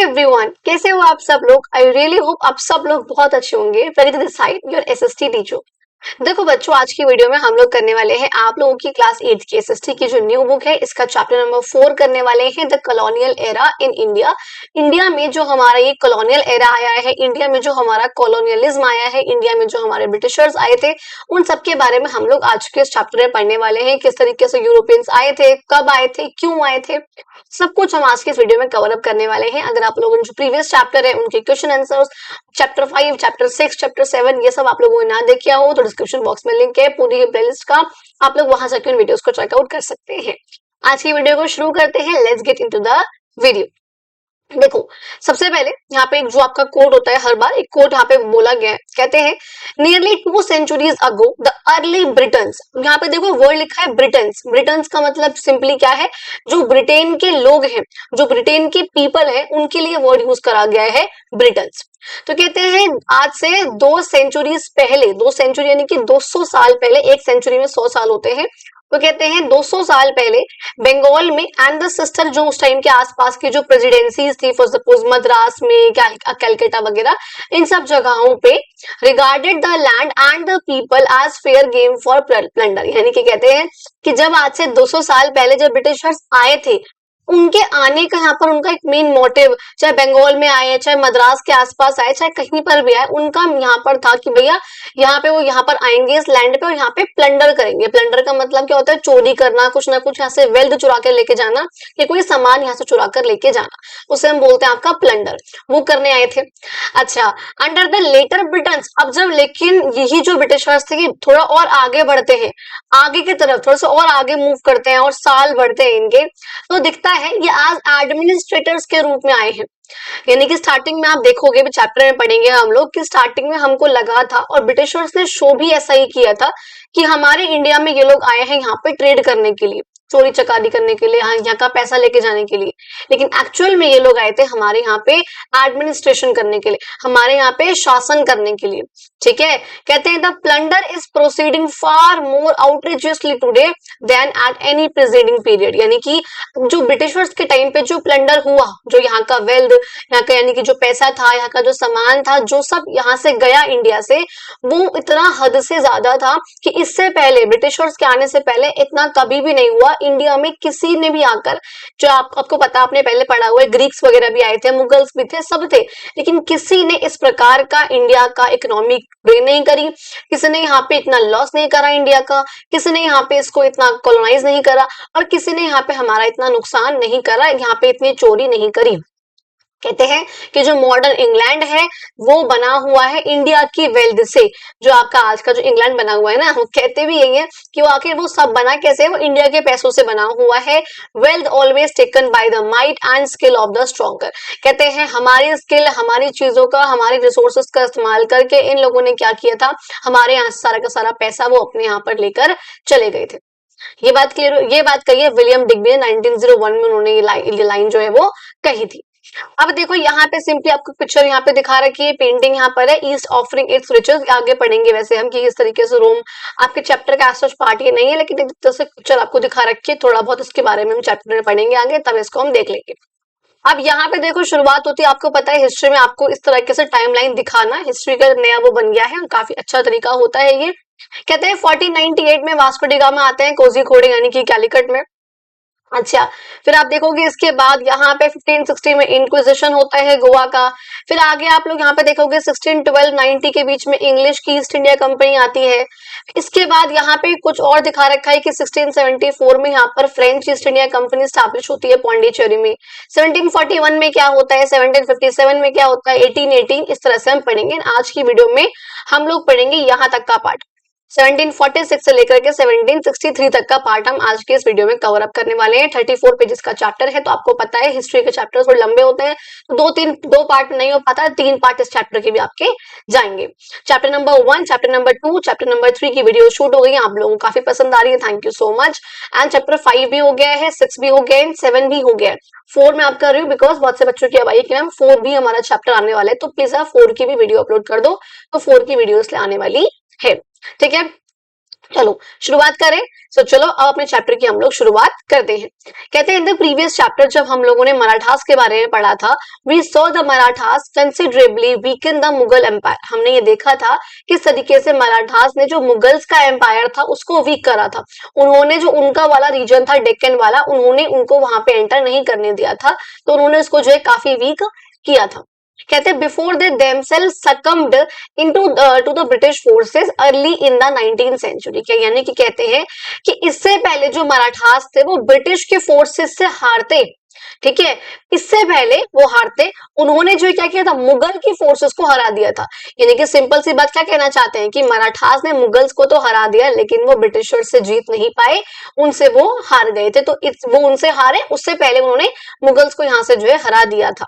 Everyone, कैसे हो आप सब लोग। आई रियली होप आप सब लोग बहुत अच्छे होंगे। Very this side your SST teacher. देखो बच्चों, आज की वीडियो में हम लोग करने वाले हैं आप लोगों की क्लास 8 की एसएसटी की जो न्यू बुक है, इसका चैप्टर नंबर 4 करने वाले हैं, the colonial era in India. India में जो हमारा ये कॉलोनियल एरा आया है, इंडिया में जो हमारा कॉलोनियलिज्म आया है, इंडिया में जो हमारे ब्रिटिशर्स आए थे, उन सब के बारे में हम लोग आज के इस चैप्टर में पढ़ने वाले हैं। किस तरीके से यूरोपियंस आए थे, कब आए थे, क्यों आए थे, सब कुछ हम आज के इस वीडियो में कवर अप करने वाले हैं। अगर आप लोगों ने जो प्रीवियस चैप्टर है उनके question answers, chapter 5, chapter 6, chapter 7 ये सब आप लोगों ने ना देखा हो तो डिस्क्रिप्शन बॉक्स में लिंक है पूरी प्लेलिस्ट का, आप लोग वहां से वीडियोस को चेकआउट कर सकते हैं। आज की वीडियो को शुरू करते हैं। Let's get into the video. देखो, सबसे पहले यहाँ पे एक जो आपका कोड होता है, हर बार एक कोड यहाँ पे बोला गया है। कहते हैं nearly 2 centuries ago the early Britons. यहाँ पे देखो वर्ड लिखा है ब्रिटन्स। ब्रिटन्स का मतलब सिंपली क्या है, जो ब्रिटेन के लोग हैं, जो ब्रिटेन के पीपल है, उनके लिए वर्ड यूज करा गया है ब्रिटन्स। तो कहते हैं आज से 2 centuries पहले, 2 century यानी कि 200 साल पहले, 1 century में 100 साल होते हैं, तो कहते हैं 200 साल पहले बंगाल में एंड द सिस्टर, जो उस टाइम के आसपास की जो प्रेसिडेंसीज थी, फॉर सपोज मद्रास में, कैलकाटा वगैरह, इन सब जगहों पे regarded the land and the people as fair game for plunder. यानी कि कहते हैं कि जब आज से 200 साल पहले जब ब्रिटिशर्स आए थे, उनके आने का यहाँ पर उनका एक मेन मोटिव, चाहे बंगाल में आए, चाहे मद्रास के आसपास आए, चाहे कहीं पर भी आए, उनका यहाँ पर था कि भैया यहाँ पे वो यहाँ पर आएंगे इस लैंड पे और यहाँ पे प्लंडर करेंगे। प्लंडर का मतलब क्या होता है, चोरी करना, कुछ ना कुछ यहाँ से वेल्थ चुरा कर लेके जाना, या कोई सामान यहाँ से चुरा कर लेके जाना, उसे हम बोलते हैं आपका प्लंडर। वो करने आए थे। अच्छा, अंडर द लेटर ब्रिटन्स, अब जब लेकिन यही जो ब्रिटिशर्स थे थोड़ा और आगे बढ़ते हैं, आगे की तरफ थोड़ा सा और आगे मूव करते हैं और साल बढ़ते हैं इनके, तो दिखता है ये आज एडमिनिस्ट्रेटर्स के रूप में आए हैं। यानी कि स्टार्टिंग में आप देखोगे, चैप्टर में पढ़ेंगे हम लोग कि स्टार्टिंग में हमको लगा था, और ब्रिटिशर्स ने शो भी ऐसा ही किया था कि हमारे इंडिया में ये लोग आए हैं यहाँ पे ट्रेड करने के लिए, चोरी चकारी करने के लिए, यहाँ का पैसा लेके जाने के लिए। लेकिन एक्चुअल में ये लोग आए थे हमारे यहाँ पे एडमिनिस्ट्रेशन करने के लिए, हमारे यहाँ पे शासन करने के लिए। ठीक है, कहते हैं the plunder is proceeding far more outrageously today than at any preceding period. यानी कि जो ब्रिटिशर्स के टाइम पे जो प्लंडर हुआ, जो यहाँ का वेल्थ, यहाँ का यानी कि जो पैसा था, यहाँ का जो सामान था, जो सब यहाँ से गया इंडिया से, वो इतना हद से ज्यादा था कि इससे पहले, ब्रिटिशर्स के आने से पहले इतना कभी भी नहीं हुआ इंडिया में किसी ने भी आकर। जो आपको पता, आपने पहले पढ़ा हुआ है, ग्रीक्स वगैरह भी आए थे, मुगल्स भी थे, सब थे, लेकिन किसी ने इस प्रकार का इंडिया का इकोनॉमिक ब्रेन नहीं करी, किसी ने यहाँ पे इतना लॉस नहीं करा इंडिया का, किसी ने यहाँ पे इसको इतना कॉलोनाइज नहीं करा, और किसी ने यहाँ पे हमारा इतना नुकसान नहीं करा, यहाँ पे इतनी चोरी नहीं करी। कहते हैं कि जो मॉडर्न इंग्लैंड है वो बना हुआ है इंडिया की वेल्थ से। जो आपका आज का जो इंग्लैंड बना हुआ है ना, वो कहते भी यही है कि वो आखिर वो सब बना कैसे है, वो इंडिया के पैसों से बना हुआ है। Wealth always taken by the might and skill of the stronger. कहते हैं हमारी स्किल, हमारी चीजों का, हमारे रिसोर्सेस का इस्तेमाल करके इन लोगों ने क्या किया था, हमारे यहाँ सारा का सारा पैसा वो अपने यहाँ पर लेकर चले गए थे। ये बात क्लियर, ये बात कही है विलियम डिग्बी ने 1901 में, उन्होंने ये लाइन जो है वो कही थी। अब देखो यहाँ पे सिंपली आपको पिक्चर यहाँ पे दिखा रखी है, पेंटिंग यहाँ पर है, ईस्ट ऑफरिंग इट्स रिचेस। आगे पढ़ेंगे वैसे हम कि इस तरीके से रोम, आपके चैप्टर का एज सच पार्ट ये नहीं है, लेकिन जैसे पिक्चर आपको दिखा रखी है, थोड़ा बहुत इसके बारे में हम चैप्टर में पढ़ेंगे आगे, तब इसको हम देख लेंगे। अब यहाँ पे देखो शुरुआत होती है, आपको पता है हिस्ट्री में आपको इस तरीके से टाइमलाइन दिखाना हिस्ट्री का नया वो बन गया है, काफी अच्छा तरीका होता है ये। कहते हैं 1498 में वास्को डी गामा आते हैं कोझिकोड यानी कि कैलिकट में। अच्छा, फिर आप देखोगे इसके बाद यहाँ पे 1560 में इंक्विजिशन होता है गोवा का। फिर आगे आप लोग यहाँ पे देखोगे 1612-90 के बीच में इंग्लिश की ईस्ट इंडिया कंपनी आती है। इसके बाद यहाँ पे कुछ और दिखा रखा है कि 1674 में यहाँ पर French east India company establish होती है पौंडीचेरी में। 1741 में क्या होता है, 1757 में क्या होता है, 1818, इस तरह से हम पढ़ेंगे। आज की वीडियो में हम लोग पढ़ेंगे यहाँ तक का पार्ट, 1746 से लेकर के 1763 तक का पार्ट हम आज के इस वीडियो में कवर अप करने वाले हैं। 34 पेजेस का चैप्टर है, तो आपको पता है हिस्ट्री के चैप्टर थोड़े लंबे होते हैं, तो दो पार्ट नहीं हो पाता, 3 पार्ट इस चैप्टर के भी आपके जाएंगे। Chapter number 1, chapter number 2, chapter number 3 की वीडियो शूट हो गई, आप लोगों को काफी पसंद आ रही है, thank you so much. And chapter 5 भी हो गया है, 6 भी हो गया है, 7 भी हो गया है। 4 में आप कर रही हूँ बिकॉज बहुत से बच्चों की अब आई कि मैम 4 भी हमारा चैप्टर आने वाला है, तो प्लीज आप 4 की भी वीडियो अपलोड कर दो, तो 4 की वीडियो इसलिए आने वाली है। ठीक है, चलो शुरुआत करें। चलो अब अपने चैप्टर की हम लोग शुरुआत करते हैं। कहते हैं इन द प्रीवियस चैप्टर जब हम लोगों ने मराठास के बारे में पढ़ा था, we saw the Marathas considerably weaken the Mughal empire. हमने ये देखा था किस तरीके से मराठास ने जो मुगल्स का एम्पायर था उसको वीक करा था। उन्होंने जो उनका वाला रीजन था डेक्कन वाला, उन्होंने उनको वहां पे एंटर नहीं करने दिया था, तो उन्होंने उसको जो है काफी वीक किया था। कहते हैं before they themselves succumbed into to the British forces early in the 19th century के, यानी कि कहते हैं कि इससे पहले जो मराठास थे वो ब्रिटिश के फोर्सेस से हारते, ठीक है, इससे पहले वो हारते, उन्होंने जो क्या किया था, मुगल की फोर्सेस को हरा दिया था। यानी कि सिंपल सी बात क्या कहना चाहते हैं कि मराठास ने मुगल्स को तो हरा दिया लेकिन वो ब्रिटिशर्स से जीत नहीं पाए, उनसे वो हार गए थे। तो वो उनसे हारे, उससे पहले उन्होंने मुगल्स को यहाँ से जो है हरा दिया था।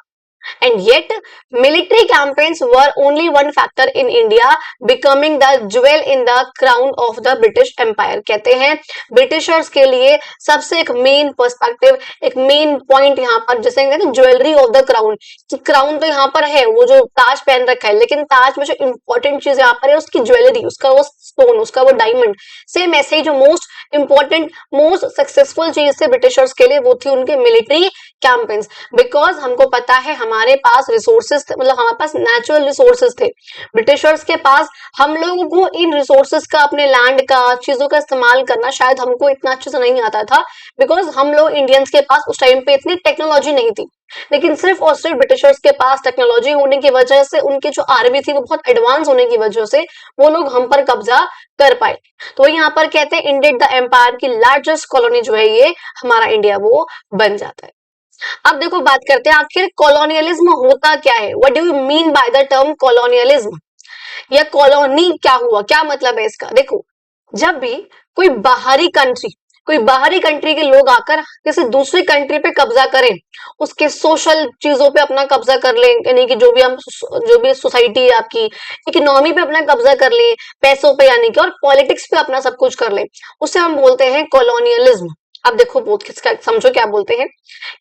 And yet, military campaigns were only one factor in India becoming the jewel in the crown of the British Empire। कहते हैं ब्रिटिशर्स के लिए सबसे एक मेन पर्सपेक्टिव, एक मेन पॉइंट यहाँ पर, जैसे कहते हैं jewellery of the crown, crown तो यहाँ पर है, वो जो ताज पहन रखा है, लेकिन ताज में जो इंपॉर्टेंट चीज यहाँ पर है उसकी ज्वेलरी, उसका वो स्टोन, उसका वो डायमंड। सेम ऐसे ही जो मोस्ट इंपॉर्टेंट, मोस्ट सक्सेसफुल चीज थे ब्रिटिशर्स के लिए वो थी उनके मिलिट्री कैंपेन्स। बिकॉज हमको पता है हमारे पास रिसोर्सेस थे, मतलब हमारे पास नेचुरल रिसोर्सेस थे, ब्रिटिशर्स के पास, हम लोगों को इन रिसोर्सेस का, अपने लैंड का, चीजों का इस्तेमाल करना शायद हमको इतना अच्छे से नहीं आता था, बिकॉज हम लोग इंडियंस के पास उस टाइम पे इतनी टेक्नोलॉजी नहीं थी। लेकिन सिर्फ और सिर्फ ब्रिटिशर्स के पास टेक्नोलॉजी होने की वजह से, उनकी जो आर्मी थी वो बहुत एडवांस होने की वजह से वो लोग हम पर कब्जा कर पाए। तो यहाँ पर कहते हैं इंडियन द एम्पायर की लार्जेस्ट कॉलोनी जो है ये हमारा इंडिया वो बन जाता है। अब देखो बात करते हैं आखिर कॉलोनियलिज्म होता क्या है, what do you mean by the term colonialism, या कॉलोनी क्या हुआ, क्या मतलब है इसका। देखो जब भी कोई बाहरी कंट्री, कोई बाहरी कंट्री के लोग आकर किसी दूसरी कंट्री पे कब्जा करें, उसके सोशल चीजों पे अपना कब्जा कर लें, यानी कि जो भी सोसाइटी है आपकी, इकोनॉमी पे अपना कब्जा कर लें, पैसों पे यानी कि, और पॉलिटिक्स पे अपना सब कुछ कर लें, उसे हम बोलते हैं कॉलोनियलिज्म। अब देखो बहुत किसका, समझो क्या बोलते हैं।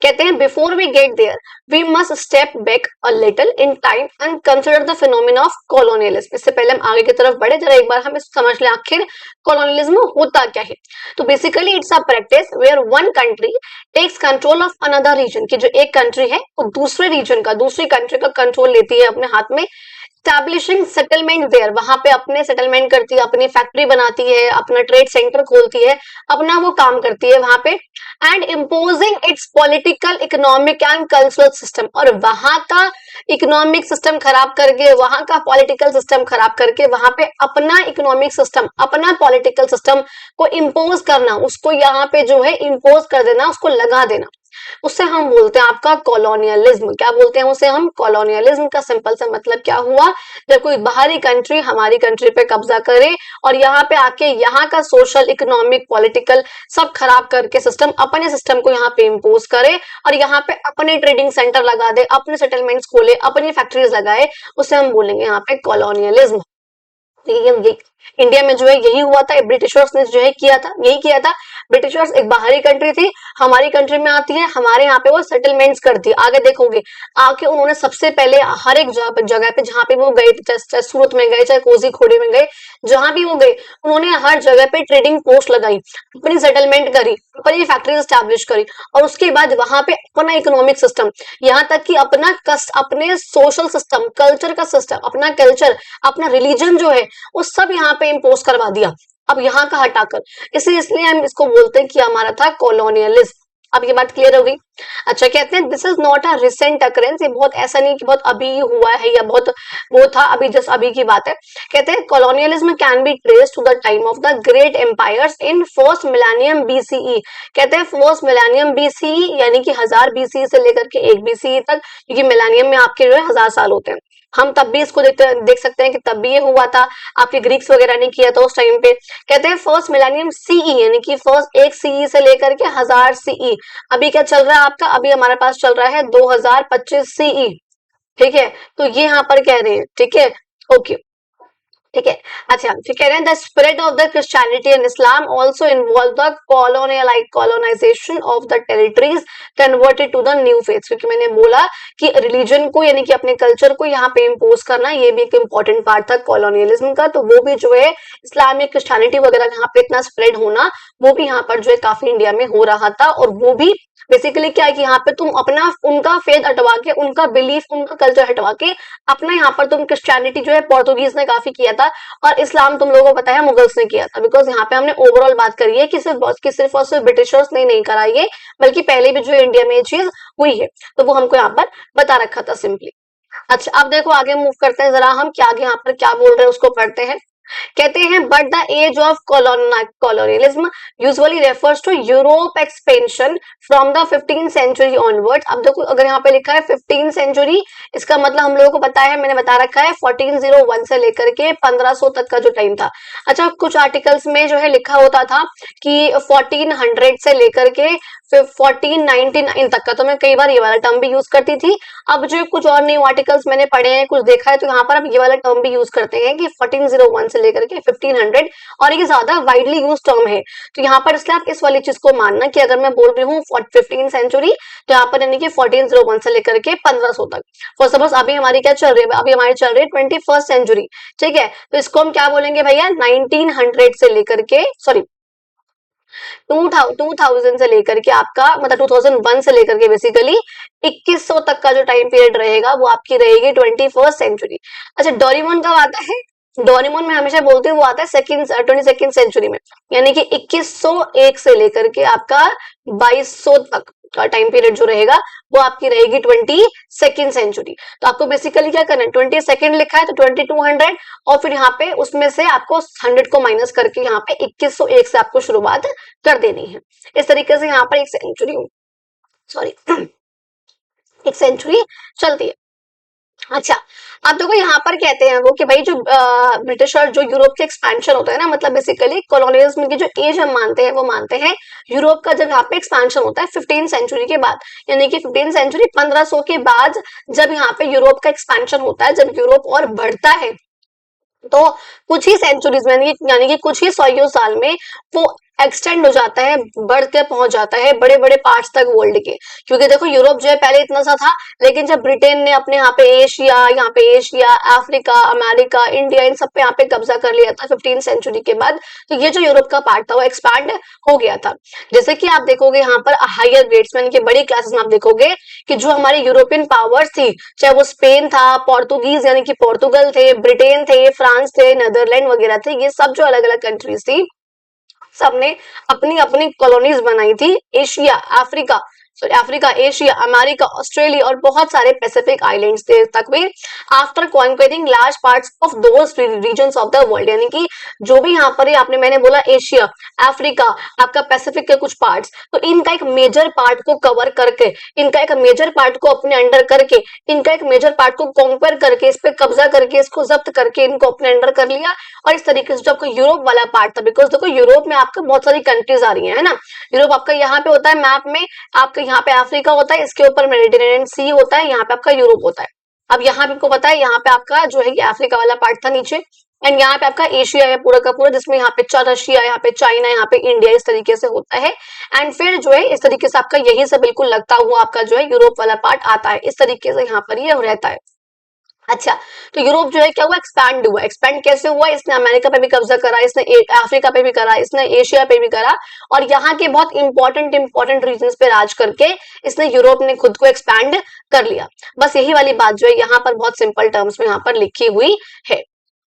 कहते हैं before we get there we must step back a little in time and consider the phenomena of colonialism. इससे पहले हम आगे की तरफ बढ़े, जरा एक बार हम इसको समझ लें आखिर कॉलोनियलिज्म होता क्या है। तो basically it's a practice where one country takes control of another region, की जो एक कंट्री है वो दूसरे रीजन का, दूसरी कंट्री का कंट्रोल लेती है अपने हाथ में, स्टैब्लिशिंग सेटलमेंट देयर, वहां पे अपने सेटलमेंट करती है, अपनी फैक्ट्री बनाती है, अपना ट्रेड सेंटर खोलती है, अपना वो काम करती है वहां पे, and imposing it's political, economic and cultural system, और वहां का इकोनॉमिक सिस्टम खराब करके, वहां का पॉलिटिकल सिस्टम खराब करके, वहां पे अपना इकोनॉमिक सिस्टम, अपना पॉलिटिकल सिस्टम को इम्पोज करना, उसको यहाँ पे जो है इम्पोज कर देना, उसको लगा देना, उससे हम बोलते हैं आपका कॉलोनियलिज्म। क्या बोलते हैं उसे हम, कॉलोनियलिज्म। का सिंपल सा मतलब क्या हुआ, जब कोई बाहरी कंट्री हमारी कंट्री पे कब्जा करे और यहाँ पे आके यहाँ का सोशल, इकोनॉमिक, पॉलिटिकल सब खराब करके सिस्टम, अपने सिस्टम को यहाँ पे इम्पोज करे और यहाँ पे अपने ट्रेडिंग सेंटर लगा दे, अपने सेटलमेंट्स खोले, अपनी फैक्ट्रीज लगाए, उसे हम बोलेंगे यहाँ पे कॉलोनियलिज्म। इंडिया में जो है यही हुआ था, ब्रिटिशर्स ने जो है किया था, यही किया था। ब्रिटिशर्स एक बाहरी कंट्री थी, हमारी कंट्री में आती है, हमारे यहाँ पे वो सेटलमेंट्स करती है। आगे देखोगे आके उन्होंने सबसे पहले हर एक जगह पे जहाँ पे वो गए, चाहे सूरत में गए, चाहे कोझीकोड में गए, जहां भी वो गए उन्होंने हर जगह पे ट्रेडिंग पोस्ट लगाई, अपनी सेटलमेंट करी, अपनी फैक्ट्री स्टैब्लिश करी, और उसके बाद वहां पे अपना इकोनॉमिक सिस्टम, यहाँ तक कि अपना अपने सोशल सिस्टम, कल्चर का सिस्टम, अपना कल्चर, अपना रिलीजन जो है वो सब यहाँ पे इम्पोज करवा दिया, अब यहाँ का हटाकर। इसलिए हम इसको बोलते हैं कि हमारा था कॉलोनियलिज्म। अब ये बात क्लियर हो गई। अच्छा, कहते हैं this is not a recent occurrence, ये बहुत ऐसा नहीं कि बहुत अभी हुआ है या बहुत वो था अभी, जस्ट अभी की बात है। कहते हैं colonialism can be traced to the time of the great empires in first millennium BCE. कहते हैं फर्स्ट मिलेनियम बीसीई, यानी कि 1000 बीसीई से लेकर के 1 बीसीई तक, क्योंकि मिलेनियम में आपके जो है 1000 साल होते हैं। हम तब भी इसको देख सकते हैं कि तब भी ये हुआ था, आपके ग्रीक्स वगैरह ने किया था उस टाइम पे। कहते हैं फर्स्ट मिलेनियम सीई, यानी कि फर्स्ट 1 सीई से लेकर के 1000 सीई। अभी क्या चल रहा है आपका, अभी हमारे पास चल रहा है 2025 सीई, ठीक है। तो ये यहाँ पर कह रहे हैं, ठीक है, ओके। ठीक है। अच्छा, फिर कह रहे हैं the spread of the Christianity and Islam also involve the colonization of the territories converted to the new faith, क्योंकि मैंने बोला कि रिलीजन को यानी कि अपने कल्चर को यहाँ पे इम्पोज करना ये भी एक इम्पोर्टेंट पार्ट था कॉलोनियलिज्म का। तो वो भी जो है इस्लामिक क्रिश्चियनिटी वगैरह यहाँ पे इतना स्प्रेड होना वो भी यहाँ पर जो है काफी इंडिया में हो रहा था। और वो भी बेसिकली क्या है कि यहाँ पे तुम अपना उनका फेथ हटवा के, उनका बिलीफ, उनका कल्चर हटवा के अपना यहाँ पर तुम क्रिश्चियनिटी जो है पोर्तुगीज ने काफी किया था और इस्लाम तुम लोगों को पता है मुगल्स ने किया था। बिकॉज यहाँ पे हमने ओवरऑल बात करी है कि सिर्फ और सिर्फ ब्रिटिशर्स ने नहीं करा ये, बल्कि पहले भी जो इंडिया में ये चीज हुई है, तो वो हमको यहाँ पर बता रखा था सिंपली। अच्छा, अब देखो आगे मूव करते हैं, जरा हम क्या आगे यहाँ पर क्या बोल रहे हैं उसको पढ़ते हैं। कहते हैं but the age of colonialism usually refers to Europe expansion from the 15th century onward. अब देखो अगर यहाँ पे लिखा है 15th सेंचुरी, इसका मतलब हम लोगों को पता है, मैंने बता रखा है 1401 से लेकर के 1500 तक का जो टाइम था। अच्छा, कुछ आर्टिकल्स में जो है लिखा होता था कि 1400 से लेकर के 1499 तक का, तो मैं कई बार ये वाला टर्म भी यूज करती थी। अब जो कुछ और न्यू आर्टिकल्स मैंने पढ़े हैं, कुछ देखा है, तो यहाँ पर अब ये वाला टर्म भी यूज करते हैं कि 1401 से लेकर के 1500, और ये ज्यादा वाइडली यूज टर्म है। तो यहाँ पर इसलिए आप इस वाली चीज को मानना कि अगर मैं बोल रही हूँ 15th सेंचुरी, तो यहाँ पर यानी कि 1401 से लेकर के 1500 तक। फॉर सपोज अभी हमारी क्या चल रही है, अभी हमारी चल रही है 21st सेंचुरी, ठीक है, तो इसको हम क्या बोलेंगे भैया, 1900 से लेकर के, सॉरी 2000 से लेकर के आपका मतलब 2001 से लेकर के बेसिकली 2100 तक का जो टाइम पीरियड रहेगा वो आपकी रहेगी 21st सेंचुरी। अच्छा, डोरेमोन कब आता है? डोरेमोन मैं हमेशा बोलती हूँ वो आता है 22nd सेंचुरी में, यानी कि 2101 से लेकर के आपका 2200 तक का टाइम पीरियड जो रहेगा वो आपकी रहेगी 22nd सेंचुरी। तो आपको बेसिकली क्या करना है, 22nd लिखा है तो 2200, और फिर यहाँ पे उसमें से आपको 100 को माइनस करके यहाँ पे 2101 से आपको शुरुआत कर देनी है। इस तरीके से यहाँ पर एक सेंचुरी, सॉरी एक सेंचुरी चलती है। अच्छा, अब देखो यहाँ पर कहते हैं वो कि भाई जो ब्रिटिश और जो यूरोप के एक्सपेंशन होता है ना, मतलब बेसिकली कॉलोनियलिज्म की जो एज हम मानते हैं वो मानते हैं यूरोप का जब यहाँ पे एक्सपेंशन होता है 15th सेंचुरी के बाद, यानी कि 15th सेंचुरी 1500 के बाद जब यहाँ पे यूरोप का एक्सपेंशन होता है, जब यूरोप और बढ़ता है, तो कुछ ही सेंचुरीज में यानी कि कुछ ही 100 साल में वो एक्सटेंड हो जाता है, बढ़ के पहुंच जाता है बड़े बड़े पार्ट्स तक वर्ल्ड के। क्योंकि देखो यूरोप जो है पहले इतना सा था, लेकिन जब ब्रिटेन ने अपने यहाँ पे एशिया, अफ्रीका, अमेरिका, इंडिया, इन सब पे यहाँ पे कब्जा कर लिया था 15th सेंचुरी के बाद, तो ये जो यूरोप का पार्ट था वो एक्सपैंड हो गया था। जैसे कि आप देखोगे यहाँ पर हायर ग्रेड्स में, बड़ी क्लासेस में आप देखोगे कि जो हमारे यूरोपियन पावर्स थी, चाहे वो स्पेन था, पोर्तुगीज यानी कि पोर्तुगल थे, ब्रिटेन थे, फ्रांस थे, नीदरलैंड वगैरह थे, ये सब जो अलग अलग कंट्रीज थी, सबने अपनी अपनी कॉलोनीज बनाई थी Asia, Africa, Asia, America, Australia और बहुत सारे पैसिफिक आइलैंड्स तक में, after conquering large parts of those regions of the world, यानी कि जो भी यहाँ पर आपने मैंने बोला एशिया, अफ्रीका, आपका पैसिफिक के कुछ पार्ट्स, तो इनका एक मेजर पार्ट को कवर करके, इनका एक मेजर पार्ट को अपने अंडर करके, इनका एक मेजर पार्ट को कॉन्क्वेर करके, इस पे कब्जा करके, इसको जब्त करके इनको अपने अंडर कर लिया। और इस तरीके से जो आपका यूरोप वाला पार्ट था, बिकॉज देखो यूरोप में आपका बहुत सारी कंट्रीज आ रही है ना, यूरोप आपका यहाँ पे होता है मैप में, आपका यहाँ पे अफ्रीका होता है, इसके ऊपर मेडिटेरेनियन सी होता है, यहाँ पे आपका यूरोप होता है। अब यहाँ पे आपको पता है यहाँ पे आपका जो है ये अफ्रीका वाला पार्ट था नीचे, एंड यहाँ पे आपका एशिया है पूरा का पूरा, जिसमें यहाँ पे रशिया, यहाँ पे चाइना, यहाँ पे इंडिया, इस तरीके से होता है। एंड फिर जो है इस तरीके से आपका यही से बिल्कुल लगता हुआ आपका जो है यूरोप वाला पार्ट आता है, इस तरीके से यहाँ पर ये रहता है। अच्छा, तो यूरोप जो है क्या हुआ, एक्सपैंड हुआ। एक्सपैंड कैसे हुआ, इसने अमेरिका पे भी कब्जा करा, इसने अफ्रीका पे भी करा, इसने एशिया पे भी करा, और यहाँ के बहुत इंपॉर्टेंट रीजन्स पे राज करके इसने यूरोप ने खुद को एक्सपैंड कर लिया। बस यही वाली बात जो है यहाँ पर बहुत सिंपल टर्म्स में यहाँ पर लिखी हुई है।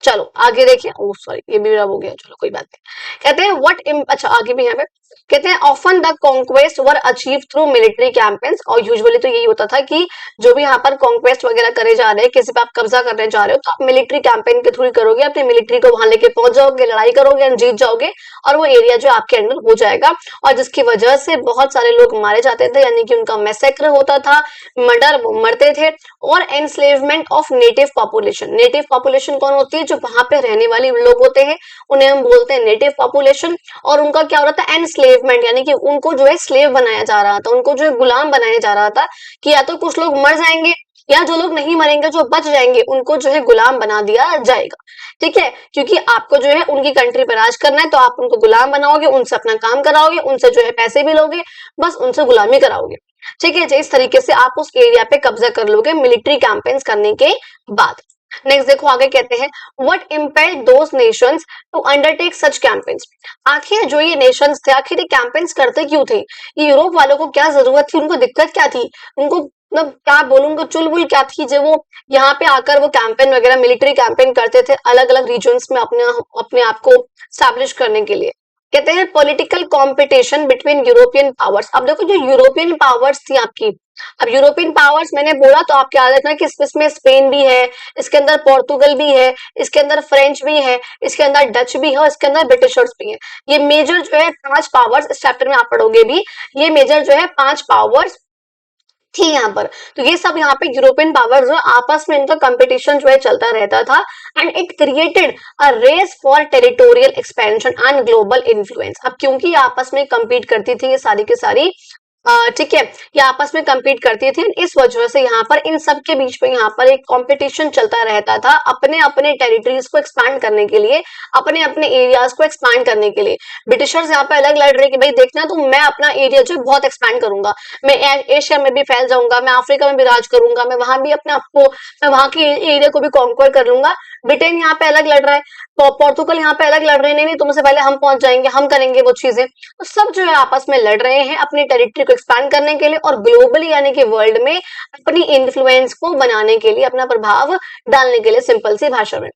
चलो आगे देखिए, ओह सॉरी ये भी हो गया, चलो कोई बात नहीं। कहते हैं व्हाट, अच्छा आगे भी यहाँ पे कहते हैं often the conquest were achieve through military campaigns, और यूजुअली तो यही होता था कि जो भी यहाँ पर कॉन्क्वेस्ट वगैरह करे जा रहे हैं, किसी पे आप कब्जा करने जा रहे हो, तो आप मिलिट्री कैंपेन के थ्रू ही करोगे, अपनी मिलिट्री को वहां लेके पहुंच जाओगे, लड़ाई करोगे, जीत जाओगे, और वो एरिया जो आपके अंदर हो जाएगा, और जिसकी वजह से बहुत सारे लोग मारे जाते थे, यानी कि उनका मैसेक्र होता था, मरते थे, और enslavement of native population. Native population कौन होती है, जो वहां पे रहने वाले लोग होते हैं, उन्हें हम बोलते हैं नेटिव पॉपुलेशन, और उनका क्या हो रहा था, एनस्लेवमेंट, यानी कि उनको जो है स्लेव बनाया जा रहा था, उनको जो है गुलाम बनाया जा रहा था, कि या तो कुछ लोग मर जाएंगे, या जो लोग नहीं मरेंगे, जो बच जाएंगे, उनको जो है गुलाम बना दिया जाएगा। ठीक है, क्योंकि आपको जो है उनकी कंट्री पर राज करना है, तो आप उनको गुलाम बनाओगे, उनसे अपना काम कराओगे, उनसे जो है पैसे भी लोगे, बस उनसे गुलामी कराओगे। ठीक है, इस तरीके से आप उस एरिया पे कब्जा कर लोगे मिलिट्री कैंपेन्स करने के बाद। नेक्स्ट देखो आगे कहते हैं, what impelled those nations to undertake such campaigns. आखिर जो ये नेशंस थे, आखिर ये कैंपेन्स करते क्यों थे? ये यूरोप वालों को क्या जरूरत थी, उनको दिक्कत क्या थी, उनको मतलब क्या बोलूंगा चुलबुल क्या थी जो वो यहाँ पे आकर वो कैंपेन वगैरह मिलिट्री कैंपेन करते थे अलग अलग रीजन्स में अपने अपने आप को स्टैब्लिश करने के लिए। कहते हैं political competition between European powers. अब देखो जो यूरोपियन पावर्स थी आपकी, अब यूरोपियन पावर्स मैंने बोला तो आपको याद रखना कि इसमें स्पेन भी है, इसके अंदर पोर्तुगल भी है, इसके अंदर फ्रेंच भी है, इसके अंदर डच भी है और इसके अंदर ब्रिटिशर्स भी है। ये मेजर जो है 5 पावर्स इस चैप्टर में आप पढ़ोगे भी, ये मेजर जो है 5 पावर्स थी यहाँ पर। तो ये सब यहाँ पे यूरोपियन पावर जो आपस में इनका कंपटीशन जो है चलता रहता था, and it created a race for territorial expansion and global influence. अब क्योंकि आपस में कम्पीट करती थी ये सारी की सारी, ठीक है, ये आपस में कम्पीट करती थी, इस वजह से यहाँ पर इन सब के बीच में यहाँ पर एक कंपटीशन चलता रहता था अपने अपने टेरिटरीज को एक्सपैंड करने के लिए, अपने अपने एरियाज को एक्सपैंड करने के लिए। ब्रिटिशर्स यहाँ पे अलग लड़ रहे कि भाई देखना तो मैं अपना एरिया जो है बहुत एक्सपैंड करूंगा, मैं एशिया में भी फैल जाऊंगा, मैं अफ्रीका में भी राज करूंगा, मैं वहां भी अपने आपको, मैं वहां के एरिया को भी कॉन्क्वर कर लूंगा। ब्रिटेन यहाँ पे अलग लड़ रहा है, पोर्तुगल यहाँ पे अलग लड़ रहे हैं, नहीं नहीं तुमसे पहले हम पहुंच जाएंगे, हम करेंगे वो चीजें। तो सब जो है आपस में लड़ रहे हैं अपनी टेरिटरी को एक्सपैंड करने के लिए और ग्लोबली यानी कि वर्ल्ड में अपनी इन्फ्लुएंस को बनाने के लिए, अपना प्रभाव डालने के लिए। सिंपल सी भाषा में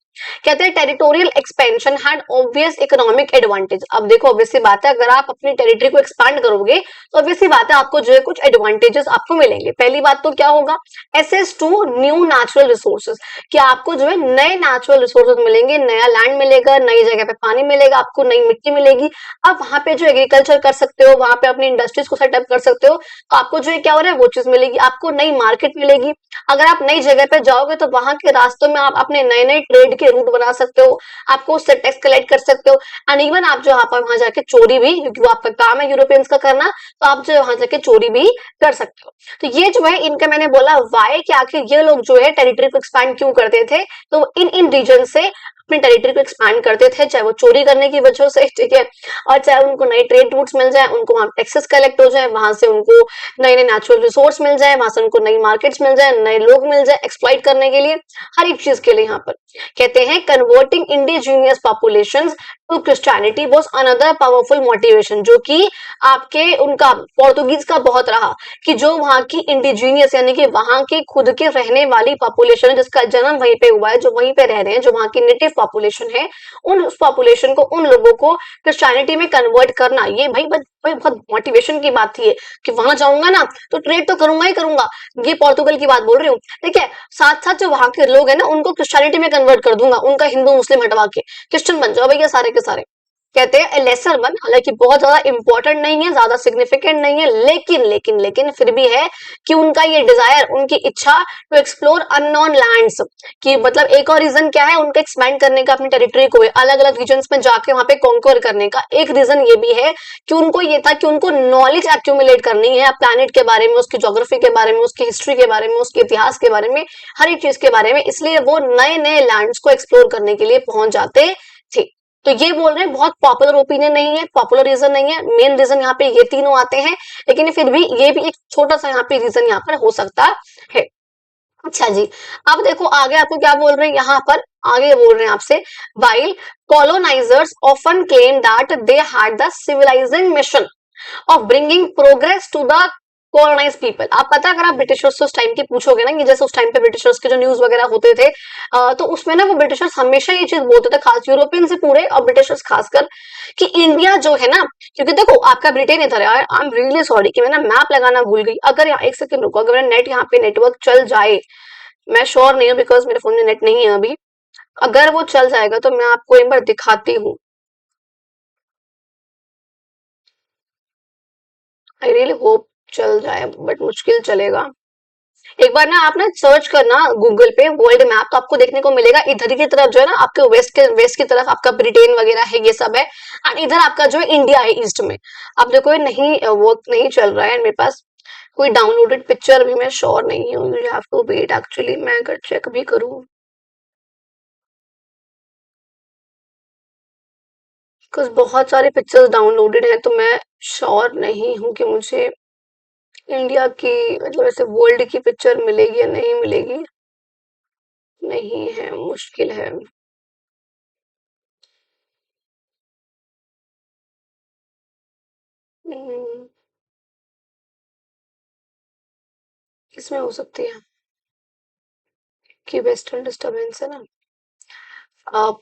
कहते हैं territorial expansion had obvious economic advantage. अब देखो ऑब्वियस सी बात है, अगर आप अपनी टेरिटरी को एक्सपैंड करोगे तो ऑब्वियस सी बात है आपको जो है कुछ एडवांटेजेस आपको मिलेंगे। पहली बात तो क्या होगा, access to new natural resources, कि आपको जो है नए नेचुरल रिसोर्सेज मिलेंगे, नया लैंड मिलेगा, नई जगह पे पानी मिलेगा, आपको नई मिट्टी मिलेगी, आप वहां पे जो एग्रीकल्चर कर सकते हो, वहां पे अपनी इंडस्ट्रीज को सेटअप कर सकते हो, तो आपको जो है क्या हो रहा है वो चीज मिलेगी, आपको नई मार्केट मिलेगी। अगर आप नई जगह पे जाओगे तो वहां के रास्तों में आप अपने नए नए ट्रेड के रूट बना सकते हो, आपको उससे टैक्स कलेक्ट कर सकते हो, एंड इवन आप जो यहाँ पर वहां जाके चोरी भी, क्योंकि वो आपका काम है यूरोपियंस का करना, तो आप जो वहां जाके चोरी भी कर सकते हो। तो ये जो है इनका मैंने बोला वाई, कि आखिर ये लोग जो है टेरिटरी को एक्सपैंड क्यों करते थे, तो इन इन रीजन से अपनी टेरिटरी को एक्सपैंड करते थे, चाहे वो चोरी करने की वजह से, ठीक है, और चाहे उनको नए ट्रेड रूट्स मिल जाए, उनको वहां टैक्सेस कलेक्ट हो जाए, वहां से उनको नए नए नेचुरल रिसोर्स मिल जाए, वहां से उनको नई मार्केट्स मिल जाए, नए लोग मिल जाए एक्सप्लॉइट करने के लिए, हर एक चीज के लिए। यहाँ पर कहते हैं converting indigenous population to Christianity was another powerful motivation, जो कि आपके उनका पोर्तुगीज का बहुत रहा, कि जो वहां की इंडिजीनियस यानी कि वहां की खुद के रहने वाली पॉपुलेशन है, जिसका जन्म वहीं पे हुआ है, जो वहीं पे रह रहे हैं, जो वहां की नेटिव पॉपुलेशन है, उन उस पॉपुलेशन को, उन लोगों को क्रिश्चियनिटी में कन्वर्ट करना, ये भाई बहुत मोटिवेशन की बात थी, कि वहां जाऊंगा ना तो ट्रेड तो करूंगा ही करूंगा। ये पोर्तुगल की बात बोल रही हूँ, ठीक है, साथ साथ जो वहां के लोग हैं ना उनको क्रिश्चियनिटी में कन्वर्ट कर दूंगा, उनका हिंदू मुस्लिम हटवा के क्रिश्चियन बन जाओ भैया सारे के सारे। कहते हैं लेसर वन, हालांकि बहुत ज्यादा इंपॉर्टेंट नहीं है, ज्यादा सिग्निफिकेंट नहीं है, लेकिन फिर भी है कि उनका ये डिजायर, उनकी इच्छा टू एक्सप्लोर अननोन लैंड्स, कि मतलब एक और रीजन क्या है उनका एक्सपैंड करने का अपनी टेरिटरी को अलग अलग रीजन्स में जाके वहां पे कॉन्क्वर करने का। एक रीजन ये भी है कि उनको ये था कि उनको नॉलेज एक्यूमुलेट करनी है प्लैनेट के बारे में, उसकी ज्योग्राफी के बारे में, उसकी हिस्ट्री के बारे में, उसके इतिहास के बारे में, हर एक चीज के बारे में, इसलिए वो नए नए लैंड्स को एक्सप्लोर करने के लिए पहुंच जाते थे। तो ये बोल रहे हैं बहुत पॉपुलर ओपिनियन नहीं है, पॉपुलर रीजन नहीं है, मेन रीजन यहाँ पे ये तीनों आते हैं, लेकिन फिर भी ये भी एक छोटा सा यहाँ पे रीजन यहाँ पर हो सकता है। अच्छा जी, अब देखो आगे आपको क्या बोल रहे हैं यहाँ पर, आगे बोल रहे हैं आपसे, while colonizers often claim that they had the civilizing mission of bringing progress to the colonized people। आप पता अगर आप ब्रिटिशर्स से उस टाइम की पूछोगे ना, कि जैसे उस टाइम पे ब्रिटिशर्स के जो न्यूज वगैरह होते थे, तो उसमें ना वो ब्रिटिशर्स हमेशा ये चीज बोलते थे, खास यूरोपियन से पूरे और ब्रिटिशर्स खासकर, कि इंडिया जो है ना, क्योंकि देखो आपका ब्रिटेन इधर है, आई एम रियली सॉरी कि मैं ना मैप लगाना भूल गई, अगर यहाँ एक सेकंड रुको, अगर मेरा नेट यहाँ पे नेटवर्क चल जाए, मैं श्योर नहीं हूँ बिकॉज मेरे फोन में नेट नहीं है अभी, अगर वो चल जाएगा तो मैं आपको एक बार दिखाती हूँ। आई रियली होप चल जाए, बट मुश्किल चलेगा। एक बार ना आप ना सर्च करना गूगल पे वर्ल्ड मैप, तो आपको देखने को मिलेगा इधर की तरफ जो है ना, आपके वेस्ट की तरफ आपका ब्रिटेन वगैरह है, ये सब है, एंड इधर आपका जो है इंडिया है ईस्ट में। अब देखो ये नहीं वर्क नहीं चल रहा है मेरे पास, कोई डाउनलोडेड पिक्चर भी मैं श्योर नहीं हूँ, you have to wait, actually मैं अगर चेक भी करूँ कुछ बहुत सारे पिक्चर्स डाउनलोडेड हैं, तो मैं श्योर नहीं हूँ कि मुझे इंडिया की मतलब ऐसे वर्ल्ड की पिक्चर मिलेगी या नहीं मिलेगी। नहीं है, मुश्किल है। हम्म, किसमें हो सकती है कि वेस्टर्न डिस्टरबेंस है ना।